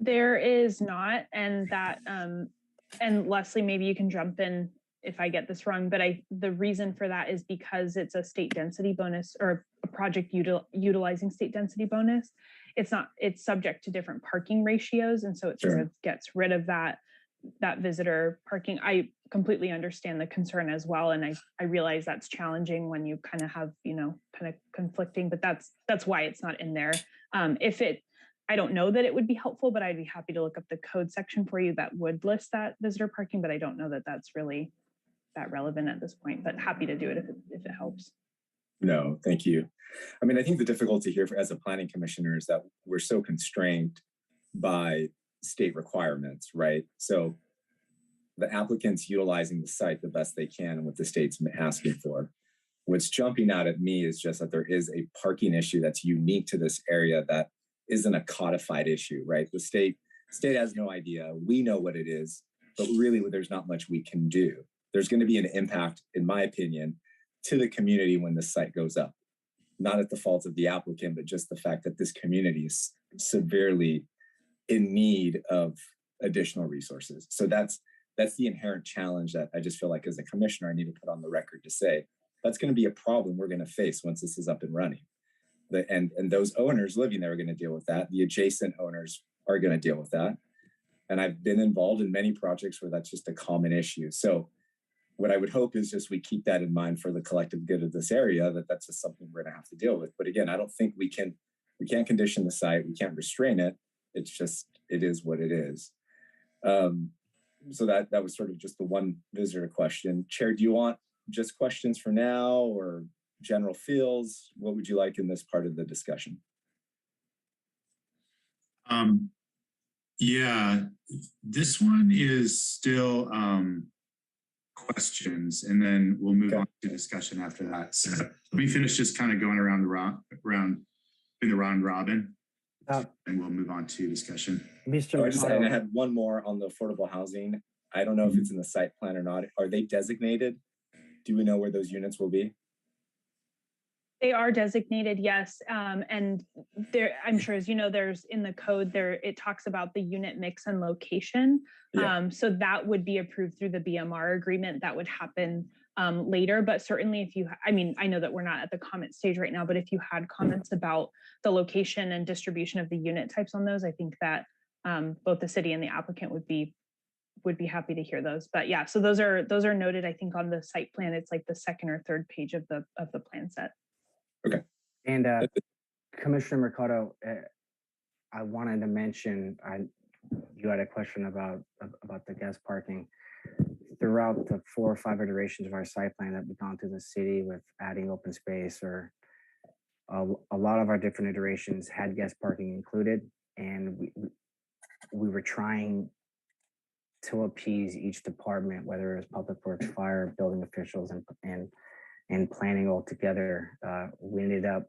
There is not, and that, and Leslie, maybe you can jump in if I get this wrong, but the reason for that is because it's a state density bonus, or a project utilizing state density bonus. It's subject to different parking ratios, and so it sort of gets rid of that visitor parking. I completely understand the concern as well, and I realize that's challenging when you kind of have, kind of conflicting, but that's why it's not in there. I don't know that it would be helpful, but I'd be happy to look up the code section for you that would list that visitor parking, but I don't know that that's really that relevant at this point, but happy to do it if it helps. No, thank you. I mean, I think the difficulty here as a planning commissioner is that we're so constrained by state requirements, right? So the applicant's utilizing the site the best they can and what the state's asking for. What's jumping out at me is just that there is a parking issue that's unique to this area that isn't a codified issue, right? The state has no idea. We know what it is, but really there's not much we can do. There's going to be an impact, in my opinion, to the community when the site goes up. Not at the fault of the applicant, but just the fact that this community is severely in need of additional resources. So that's the inherent challenge that I just feel like as a commissioner, I need to put on the record to say, that's going to be a problem we're going to face once this is up and running. And those owners living there are going to deal with that. The adjacent owners are going to deal with that. And I've been involved in many projects where that's just a common issue. So what I would hope is just we keep that in mind for the collective good of this area, that's just something we're going to have to deal with. But again, I don't think we can't condition the site. We can't restrain it. It's just, it is what it is. So that was sort of just the one visitor question. Chair, do you want just questions for now or general feels? What would you like in this part of the discussion? Yeah, this one is still questions, and then we'll move on to discussion after that. So let me finish just kind of going around the round robin, and we'll move on to discussion. Mr. I was just saying, I had one more on the affordable housing. I don't know if it's in the site plan or not. Are they designated? Do we know where those units will be? They are designated, yes. And there, I'm sure, as you know, there's in the code there, it talks about the unit mix and location. Yeah. So that would be approved through the BMR agreement. That would happen later. But certainly if you, I mean, I know that we're not at the comment stage right now, but if you had comments about the location and distribution of the unit types on those, I think that both the city and the applicant would be happy to hear those. But yeah, so those are noted, I think, on the site plan. It's like the second or third page of the plan set. Okay. And Commissioner Mercado, I wanted to mention, you had a question about the guest parking. Throughout the 4 or 5 iterations of our site plan that we've gone through the city with adding open space, or a lot of our different iterations had guest parking included, and we were trying to appease each department, whether it was public works, fire, building officials, and planning altogether. We ended up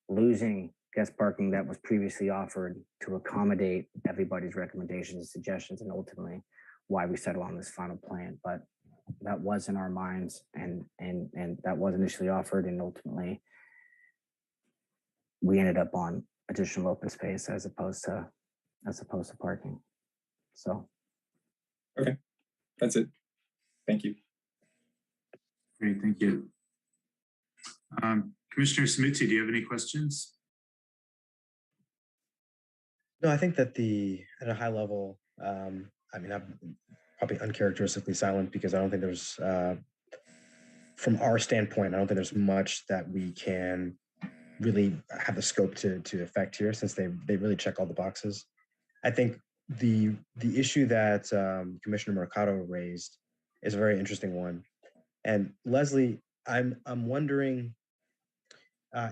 losing guest parking that was previously offered to accommodate everybody's recommendations and suggestions, and ultimately why we settled on this final plan. But that was in our minds, and that was initially offered, and ultimately we ended up on additional open space as opposed to parking. So okay, that's it. Thank you. Great, thank you. Commissioner Samuti, do you have any questions? No, I think that at a high level, I mean, I'm probably uncharacteristically silent because I don't think there's, from our standpoint, I don't think there's much that we can really have the scope to affect here, since they really check all the boxes. I think the issue that Commissioner Mercado raised is a very interesting one. And Leslie, I'm wondering,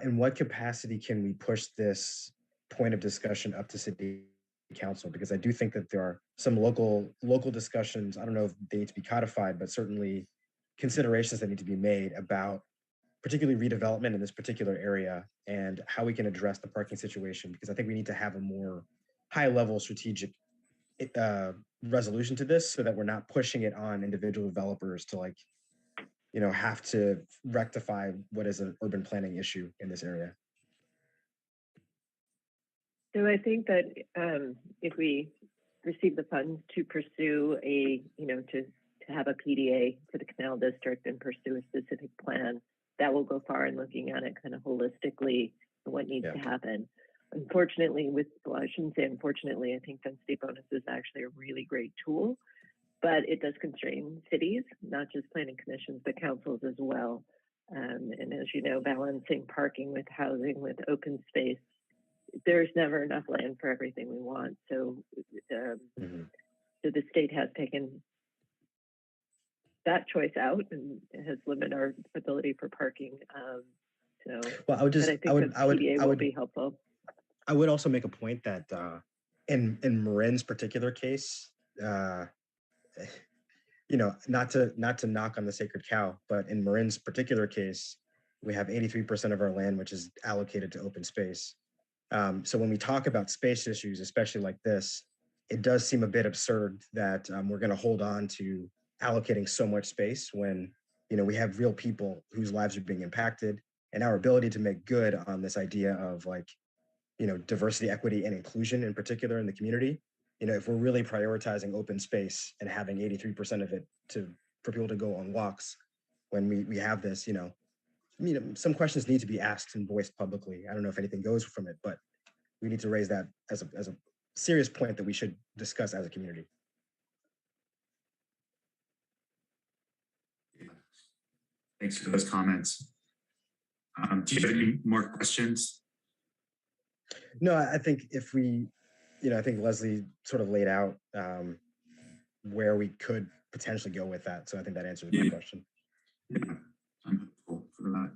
in what capacity can we push this point of discussion up to city council? Because I do think that there are some local discussions. I don't know if they need to be codified, but certainly considerations that need to be made about particularly redevelopment in this particular area and how we can address the parking situation. Because I think we need to have a more high level strategic resolution to this, so that we're not pushing it on individual developers to, like, you know, have to rectify what is an urban planning issue in this area. So I think that if we receive the funds to pursue to have a PDA for the Canal District and pursue a specific plan, that will go far in looking at it kind of holistically and what needs to happen. Unfortunately, I shouldn't say unfortunately, I think density bonus is actually a really great tool, but it does constrain cities, not just planning commissions, but councils as well. And as you know, balancing parking with housing, with open space, there's never enough land for everything we want. So, so the state has taken that choice out and has limited our ability for parking. Well, I would just, I would be helpful. I would also make a point that in Marin's particular case, you know, not to knock on the sacred cow, but in Marin's particular case, we have 83% of our land which is allocated to open space. So when we talk about space issues, especially like this, it does seem a bit absurd that we're going to hold on to allocating so much space when, you know, we have real people whose lives are being impacted, and our ability to make good on this idea of, like, you know, diversity, equity, and inclusion in particular in the community. You know, if we're really prioritizing open space and having 83% of it for people to go on walks, when we have this, you know, some questions need to be asked and voiced publicly. I don't know if anything goes from it, but we need to raise that as a serious point that we should discuss as a community. Thanks for those comments. Do you have any more questions? No, I think if we, you know, I think Leslie sort of laid out where we could potentially go with that. So I think that answers my question. Yeah, I'm hopeful for that.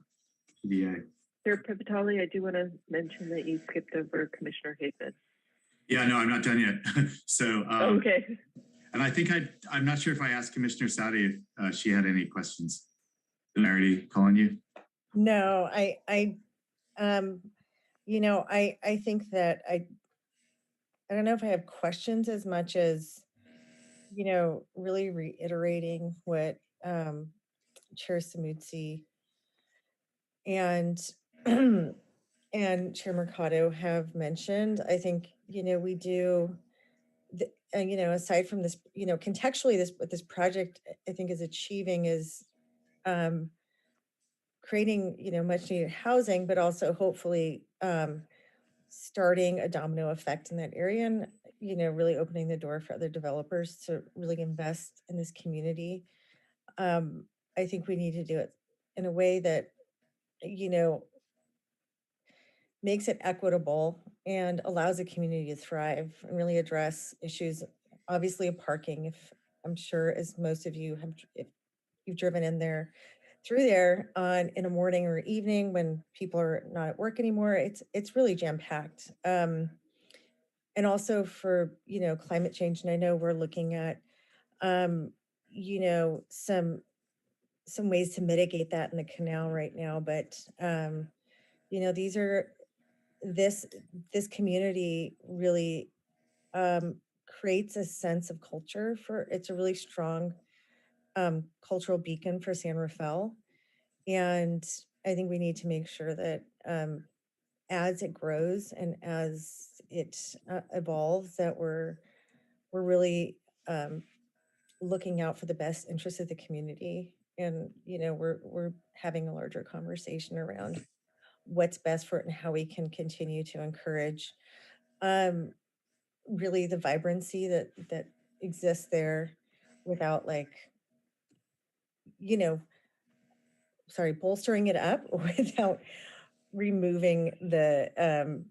PDA. Chair Pipitali, I do want to mention that you skipped over Commissioner Haven. Yeah, no, I'm not done yet. So, Okay. and I think I'm not sure if I asked Commissioner Saudi if she had any questions. Did I already call on you? No, you know, I think that I don't know if I have questions as much as, you know, really reiterating what Chair Samutsi and and Chair Mercado have mentioned. I think, you know, we do, you know, aside from this, you know, contextually, what this project I think is achieving is creating, you know, much needed housing, but also hopefully starting a domino effect in that area and, you know, really opening the door for other developers to really invest in this community. I think we need to do it in a way that, you know, makes it equitable and allows the community to thrive and really address issues, obviously of parking. If I'm sure as most of you have, if you've driven in there, through there in a morning or evening when people are not at work anymore, it's really jam packed. And also for, you know, climate change. And I know we're looking at, you know, some ways to mitigate that in the canal right now, but you know, this community really creates a sense of culture it's a really strong cultural beacon for San Rafael. And I think we need to make sure that as it grows and as it evolves, that we're really looking out for the best interests of the community. And, you know, we're having a larger conversation around what's best for it and how we can continue to encourage really the vibrancy that exists there without, like, you know, sorry, bolstering it up without removing the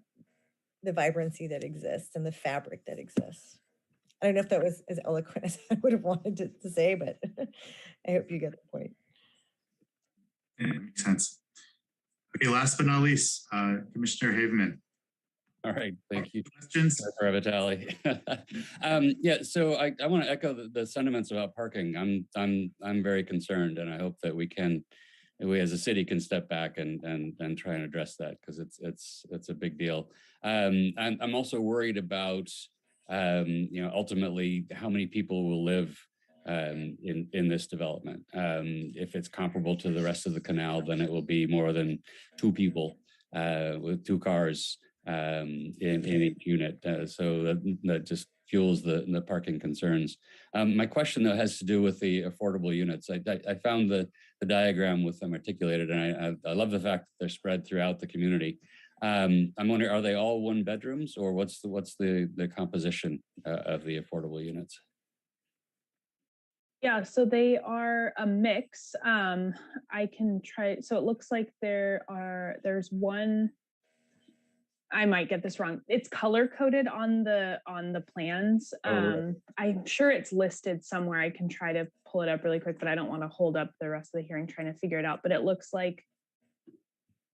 vibrancy that exists and the fabric that exists. I don't know if that was as eloquent as I would have wanted to say, but I hope you get the point. Yeah, it makes sense. Okay, last but not least, Commissioner Haveman. All right, thank you. Questions? For Vitali. Yeah, so I want to echo the sentiments about parking. I'm very concerned, and I hope that we as a city can step back and try and address that, because it's a big deal. I'm also worried about you know, ultimately how many people will live in this development. If it's comparable to the rest of the canal, then it will be more than 2 people with 2 cars in each unit. So that just fuels the parking concerns. My question, though, has to do with the affordable units. I found the diagram with them articulated, and I love the fact that they're spread throughout the community. I'm wondering, are they all 1 bedrooms, or what's the composition of the affordable units? Yeah, so they are a mix. I can try. So it looks like there's one. I might get this wrong. It's color coded on the plans. Right. I'm sure it's listed somewhere. I can try to pull it up really quick, but I don't want to hold up the rest of the hearing trying to figure it out. But it looks like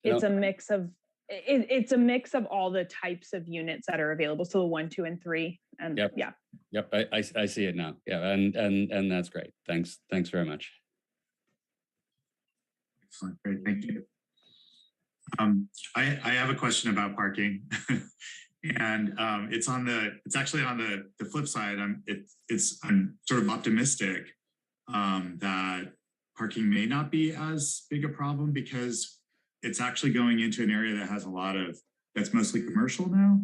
it's a mix of it's a mix of all the types of units that are available. So the 1, 2, and 3, and Yep. yeah. Yep, I see it now. Yeah, and that's great. Thanks very much. Excellent, great, thank you. I have a question about parking, and it's actually on the flip side. I'm sort of optimistic that parking may not be as big a problem, because it's actually going into an area that has that's mostly commercial now.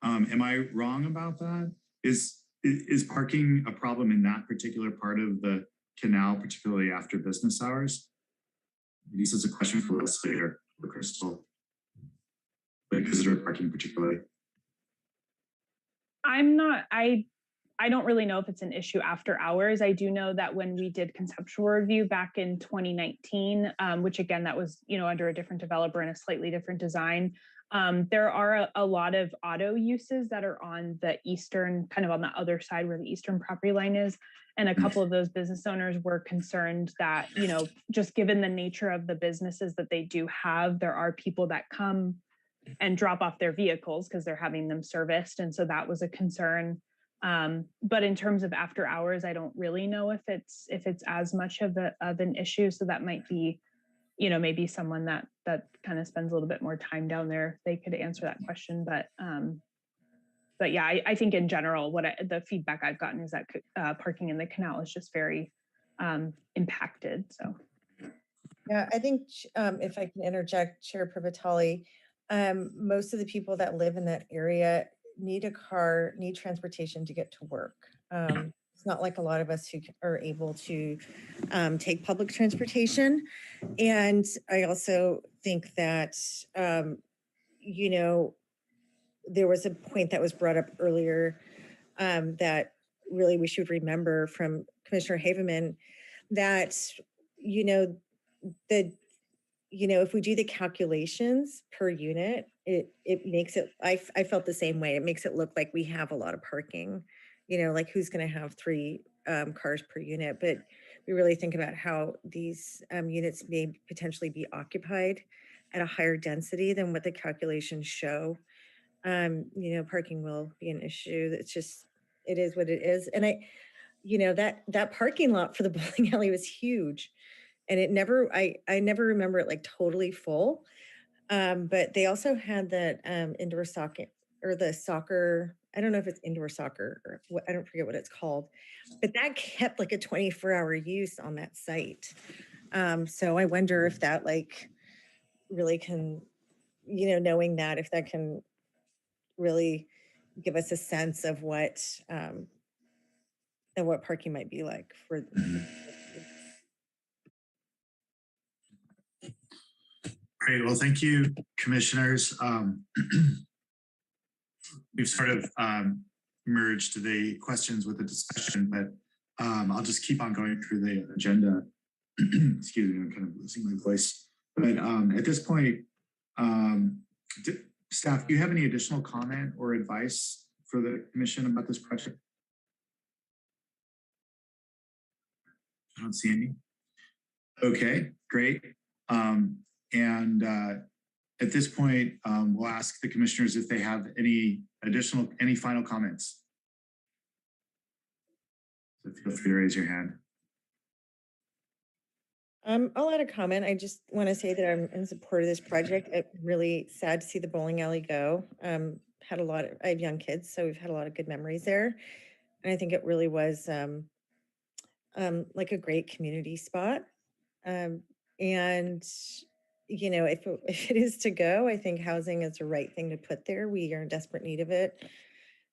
Am I wrong about that? Is parking a problem in that particular part of the canal, particularly after business hours? This is a question for Leslie or Crystal. Like visitor parking particularly. I don't really know if it's an issue after hours. I do know that when we did conceptual review back in 2019, which again, that was, you know, under a different developer and a slightly different design, there are a lot of auto uses that are on the eastern, kind of on the other side where the eastern property line is. And a couple of those business owners were concerned that, you know, just given the nature of the businesses that they do have, there are people that come and drop off their vehicles because they're having them serviced. And so that was a concern. But in terms of after hours, I don't really know if it's as much of an issue. So that might be, you know, maybe someone that kind of spends a little bit more time down there. They could answer that question. But yeah, I think in general, the feedback I've gotten is that parking in the canal is just very impacted. So. Yeah, I think if I can interject, Chair Privatali, most of the people that live in that area need a car, need transportation to get to work. It's not like a lot of us who are able to take public transportation. And I also think that, you know, there was a point that was brought up earlier that really we should remember from Commissioner Haveman that, you know, if we do the calculations per unit, it makes it, I felt the same way. It makes it look like we have a lot of parking, you know, like who's going to have 3 cars per unit. But we really think about how these units may potentially be occupied at a higher density than what the calculations show. You know, parking will be an issue. It's just, it is what it is. And you know, that parking lot for the bowling alley was huge. And it never, I never remember it like totally full. But they also had that indoor soccer or the soccer, I don't know if it's indoor soccer or what, I don't forget what it's called, but that kept like a 24-hour use on that site. So I wonder if that like really can, you know, knowing that, if that can really give us a sense of what parking might be like for. Great. Well, thank you, commissioners. We've sort of merged the questions with the discussion, but I'll just keep on going through the agenda. Excuse me, I'm kind of losing my voice. But at this point, staff, do you have any additional comment or advice for the commission about this project? I don't see any. Okay, great. At this point, we'll ask the commissioners if they have any final comments. So feel free to raise your hand. I'll add a comment. I just want to say that I'm in support of this project. I'm really sad to see the bowling alley go. I have young kids, so we've had a lot of good memories there. And I think it really was like a great community spot. And you know, if it is to go, I think housing is the right thing to put there. We are in desperate need of it.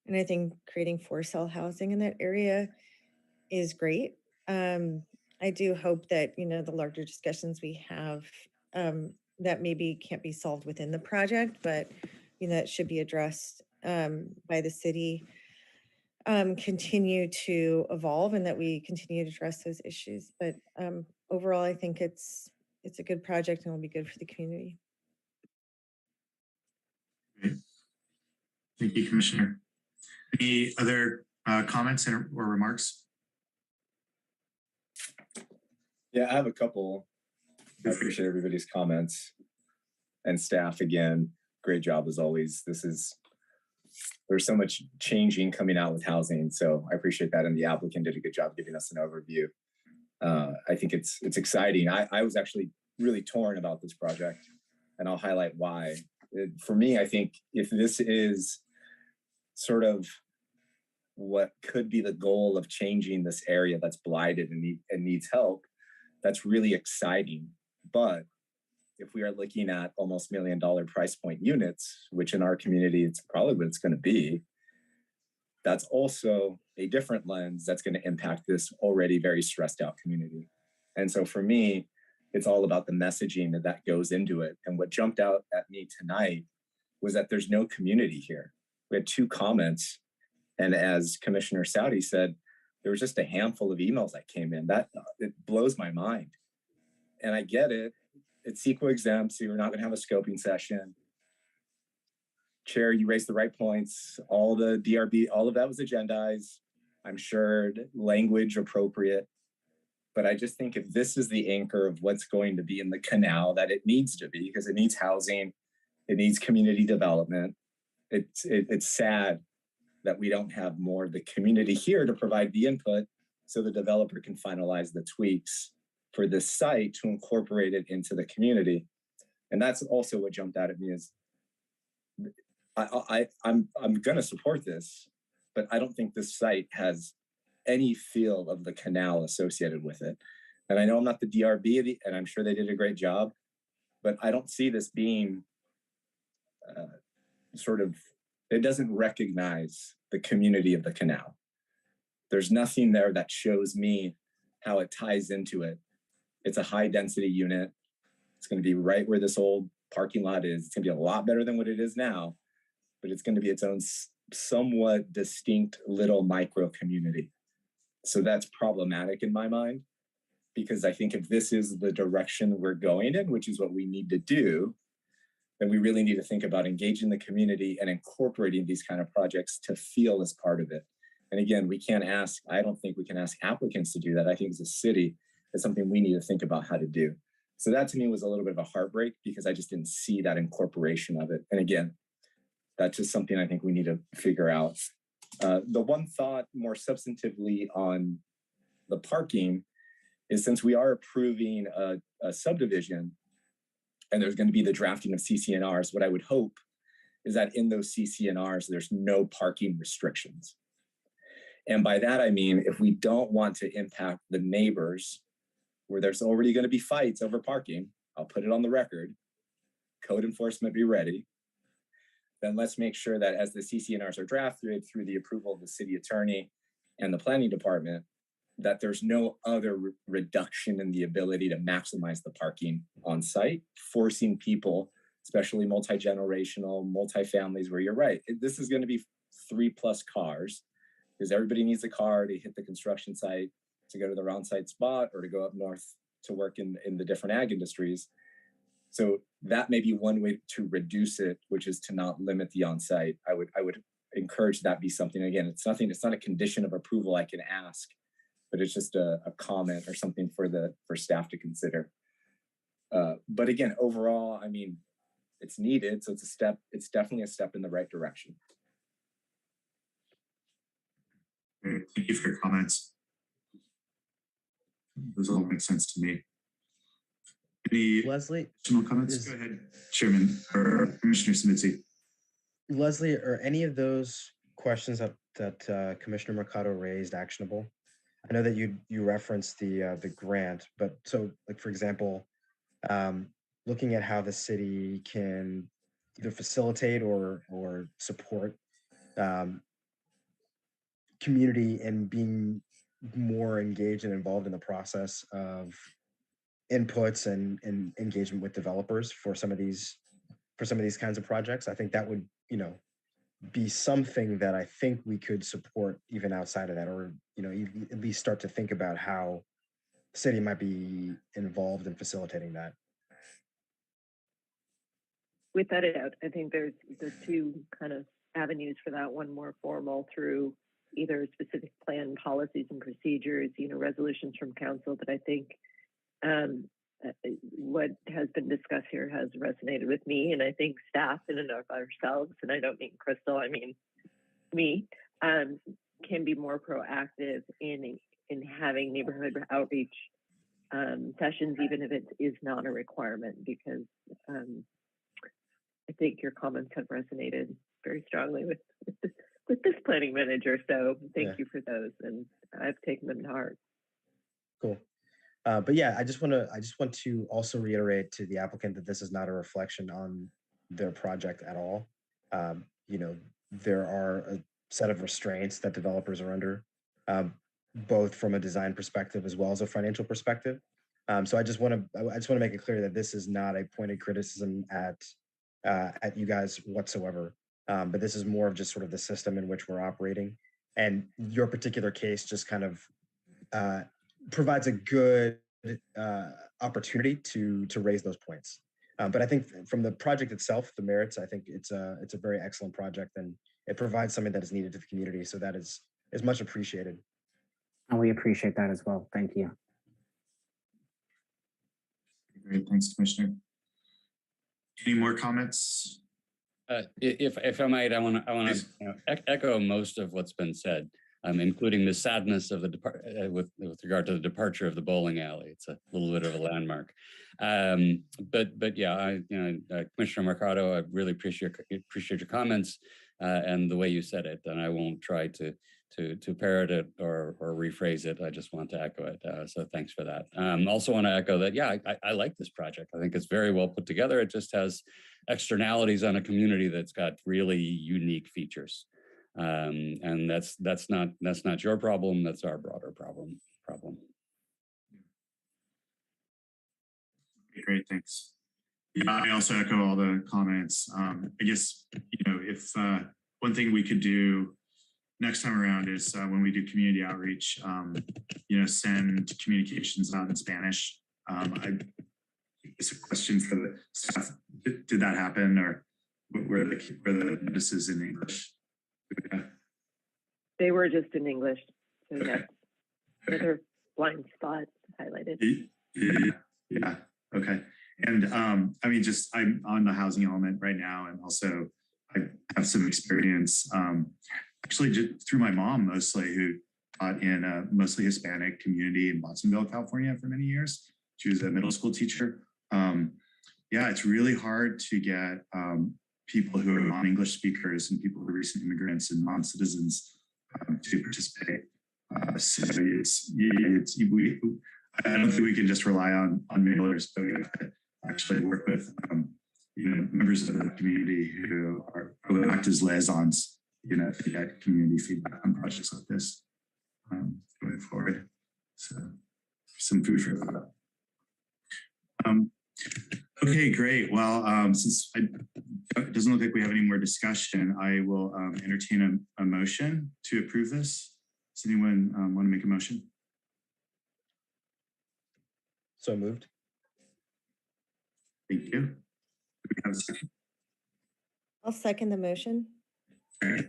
And I think creating for-sale housing in that area is great. I do hope that, you know, the larger discussions we have that maybe can't be solved within the project, but, you know, it should be addressed by the city, continue to evolve and that we continue to address those issues. But overall, I think it's a good project and will be good for the community. Great. Thank you, Commissioner. Any other comments or remarks? Yeah, I have a couple. I appreciate everybody's comments and staff again. Great job as always. There's so much changing coming out with housing. So I appreciate that. And the applicant did a good job giving us an overview. I think it's exciting. I was actually really torn about this project, and I'll highlight why. For me, I think if this is sort of what could be the goal of changing this area that's blighted and needs help, that's really exciting. But if we are looking at almost $1 million price point units, which in our community, it's probably what it's going to be, that's also a different lens that's going to impact this already very stressed out community. And so for me, it's all about the messaging that goes into it. And what jumped out at me tonight was that there's no community here. We had 2 comments. And as Commissioner Saudi said, there was just a handful of emails that came in. It blows my mind. And I get it. It's CEQA exempt, so you're not going to have a scoping session. Chair, you raised the right points. All the DRB, all of that was agendized. I'm sure language appropriate. But I just think if this is the anchor of what's going to be in the canal, that it needs to be, because it needs housing, It needs community development. It's sad that we don't have more of the community here to provide the input so the developer can finalize the tweaks for this site to incorporate it into the community. And that's also what jumped out at me is I'm going to support this, but I don't think this site has any feel of the canal associated with it. And I know I'm not the DRB, and I'm sure they did a great job, but I don't see this being it doesn't recognize the community of the canal. There's nothing there that shows me how it ties into it. It's a high density unit. It's going to be right where this old parking lot is. It's going to be a lot better than what it is now, but it's going to be its own somewhat distinct little micro community. So that's problematic in my mind, because I think if this is the direction we're going in, which is what we need to do, then we really need to think about engaging the community and incorporating these kind of projects to feel as part of it. And again, I don't think we can ask applicants to do that. I think as a city, it's something we need to think about how to do. So that to me was a little bit of a heartbreak because I just didn't see that incorporation of it. And again, that's just something I think we need to figure out. The one thought more substantively on the parking is, since we are approving a subdivision and there's going to be the drafting of CCNRs, what I would hope is that in those CCNRs, there's no parking restrictions. And by that, I mean, if we don't want to impact the neighbors where there's already going to be fights over parking, I'll put it on the record, code enforcement be ready, then let's make sure that as the CCNRs are drafted through the approval of the city attorney and the planning department, that there's no other reduction in the ability to maximize the parking on site, forcing people, especially multi-generational, multi-families, where you're right, this is going to be 3+ cars, because everybody needs a car to hit the construction site, to go to the on-site spot, or to go up north to work in the different ag industries. So that may be one way to reduce it, which is to not limit the on-site. I would encourage that be something. Again, it's not a condition of approval I can ask, but it's just a comment or something for staff to consider. But again, overall, I mean, it's needed, so it's definitely a step in the right direction. Thank you for your comments. Those all make sense to me. Any Leslie, additional comments? Go ahead, Chairman or Commissioner Smitzy. Leslie, are any of those questions that Commissioner Mercado raised actionable? I know that you referenced the grant, but so, like, for example, looking at how the city can either facilitate or support community and being more engaged and involved in the process of inputs and engagement with developers for some of these kinds of projects. I think that would, be something that I think we could support even outside of that, or, at least start to think about how the city might be involved in facilitating that. Without a doubt, I think there's two kind of avenues for that. One more formal through either specific plan policies and procedures, resolutions from council. But I think what has been discussed here has resonated with me, and I think staff in and of ourselves, and I don't mean Crystal, I mean me, can be more proactive in having neighborhood outreach sessions, even if it is not a requirement, because I think your comments have resonated very strongly with this planning manager. So thank you for those, and I've taken them to heart. Cool. But yeah, I just want to also reiterate to the applicant that this is not a reflection on their project at all. There are a set of restraints that developers are under, both from a design perspective as well as a financial perspective. So I just want to make it clear that this is not a pointed criticism at you guys whatsoever. But this is more of just sort of the system in which we're operating, and your particular case just kind of provides a good opportunity to raise those points. But I think from the project itself, the merits, I think it's a very excellent project, and it provides something that is needed to the community. So that is much appreciated. And we appreciate that as well. Thank you. Great, thanks, Commissioner. Any more comments If I might, I want to Please. echo most of what's been said, including the sadness of the with regard to the departure of the bowling alley. It's a little bit of a landmark. But yeah, Commissioner Mercado, I really appreciate your comments and the way you said it. And I won't try to parrot it or rephrase it. I just want to echo it. So thanks for that. Also want to echo that, yeah, I like this project. I think it's very well put together. It just has externalities on a community that's got really unique features. And that's not your problem, that's our broader problem. Great, thanks. Yeah, I also echo all the comments. I guess, if one thing we could do next time around is when we do community outreach, send communications out in Spanish. It's a question for the staff. Did that happen, or were the notices in English? Yeah. They were just in English. So okay. Another blind spot highlighted. Yeah. Okay. And I'm on the housing element right now, and also I have some experience, actually just through my mom mostly, who taught in a mostly Hispanic community in Watsonville, California for many years. She was a middle school teacher. Yeah, it's really hard to get people who are non-English speakers and people who are recent immigrants and non-citizens to participate. So I don't think we can just rely on mailers, but we have to actually work with members of the community who act as liaisons, to get community feedback on projects like this going forward. So some food for thought. Okay, great. Well, since it doesn't look like we have any more discussion, I will entertain a motion to approve this. Does anyone want to make a motion? So moved. Thank you. Do we have a second? I'll second the motion. Okay.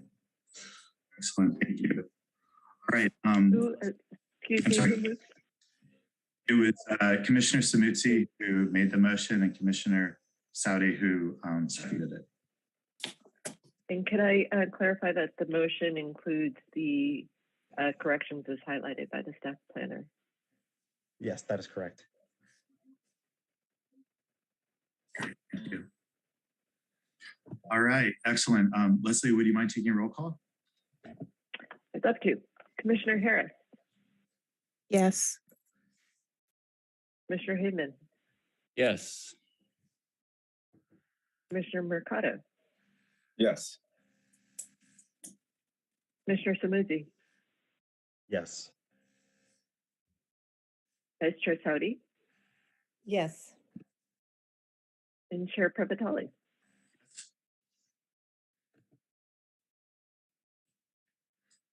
Excellent. Thank you. All right. Excuse me. It was Commissioner Samuzzi who made the motion and Commissioner Saudi who seconded it. And can I clarify that the motion includes the corrections as highlighted by the staff planner? Yes, that is correct. Thank you. All right, excellent. Leslie, would you mind taking a roll call? I'd love to. Commissioner Harris. Yes. Commissioner Hidman. Yes. Commissioner Mercado. Yes. Commissioner Samuzzi. Yes. Vice Chair Saudi. Yes. And Chair Prabhatali.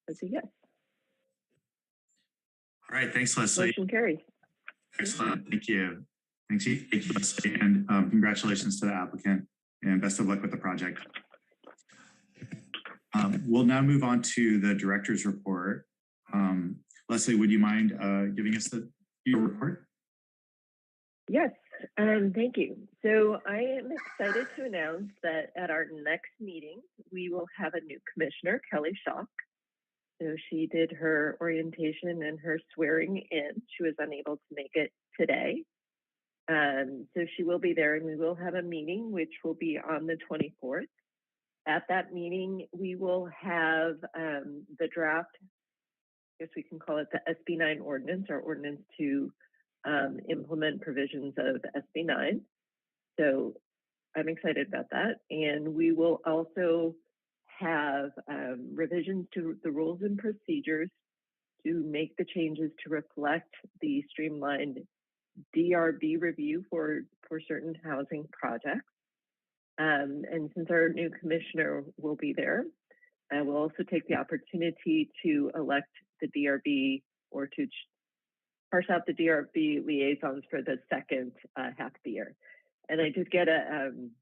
That's a yes. All right, thanks, Leslie. Motion carries. Excellent, thank you. Thank you, Leslie, and congratulations to the applicant, and best of luck with the project. We'll now move on to the director's report. Leslie, would you mind giving us your report? Yes, thank you. So I am excited to announce that at our next meeting, we will have a new commissioner, Kelly Schock. So she did her orientation and her swearing in. She was unable to make it today. So she will be there, and we will have a meeting, which will be on the 24th. At that meeting, we will have the draft, I guess we can call it the SB9 ordinance, or ordinance to implement provisions of SB9. So I'm excited about that. And we will also have revisions to the rules and procedures to make the changes to reflect the streamlined DRB review for certain housing projects. And since our new commissioner will be there, we'll also take the opportunity to elect the DRB, or to parse out the DRB liaisons for the second half of the year. And I did get an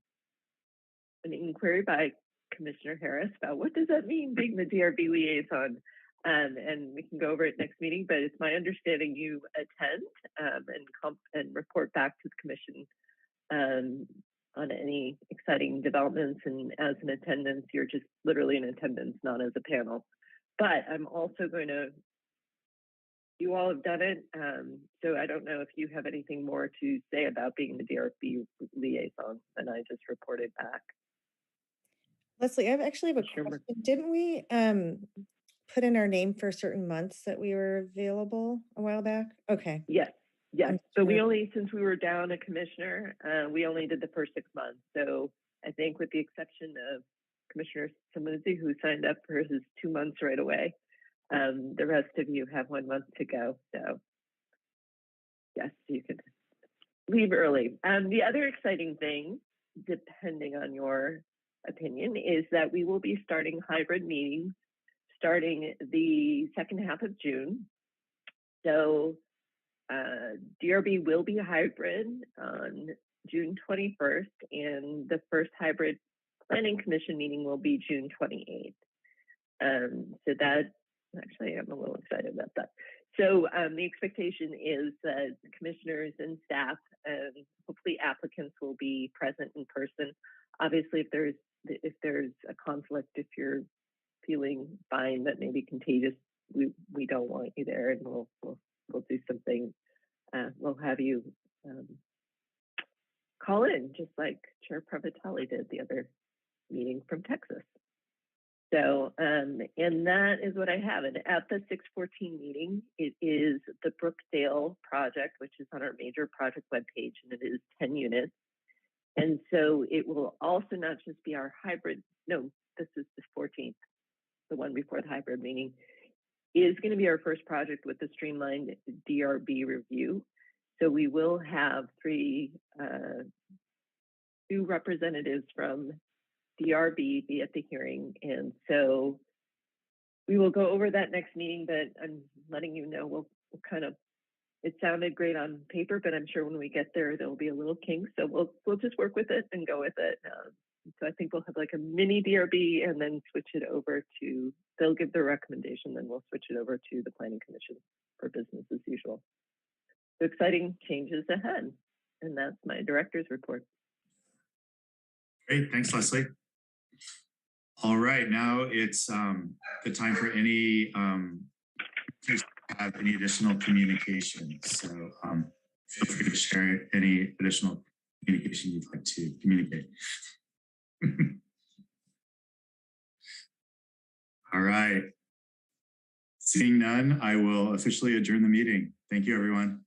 inquiry by Commissioner Harris about what does that mean, being the DRB liaison? And we can go over it next meeting, but it's my understanding you attend and report back to the commission on any exciting developments, and as an attendance, you're just literally in attendance, not as a panel. But I'm also going to, you all have done it, so I don't know if you have anything more to say about being the DRB liaison, and I just reported back. Leslie, I actually have a Sure. question. Didn't we put in our name for certain months that we were available a while back? Okay. Yes, yes. I'm But we sure. only, since we were down a commissioner, we only did the first 6 months. So I think with the exception of Commissioner Samuzzi, who signed up for his 2 months right away, the rest of you have 1 month to go. So yes, you could leave early. The other exciting thing, depending on your opinion, is that we will be starting hybrid meetings starting the second half of June. So DRB will be hybrid on June 21st, and the first hybrid planning commission meeting will be June 28th. So that, actually, I'm a little excited about that. So the expectation is that commissioners and staff and hopefully applicants will be present in person. Obviously, if there's a conflict, if you're feeling fine that may be contagious, we don't want you there, and we'll do something. We'll have you call in, just like Chair Previtali did the other meeting from Texas. So, and that is what I have. And at the 614 meeting, it is the Brookdale project, which is on our major project webpage, and it is 10 units. And so it will also not just be our hybrid, no, this is the 14th, the one before the hybrid meeting, is going to be our first project with the streamlined DRB review. So we will have two representatives from DRB be at the hearing. And so we will go over that next meeting, but I'm letting you know, we'll kind of, it sounded great on paper, but I'm sure when we get there, there'll be a little kink. So we'll just work with it and go with it. So I think we'll have like a mini DRB and then switch it over to, they'll give their recommendation, then we'll switch it over to the Planning Commission for business as usual. So exciting changes ahead. And that's my director's report. Great, thanks, Leslie. All right, now it's the time for any to have any additional communication. So feel free to share any additional communication you'd like to communicate. All right. Seeing none, I will officially adjourn the meeting. Thank you, everyone.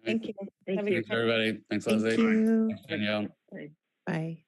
Thank you. Thank Have a you. good Thanks, everybody. Thanks, Thank Leslie. you. Thanks, Danielle. Bye. Bye.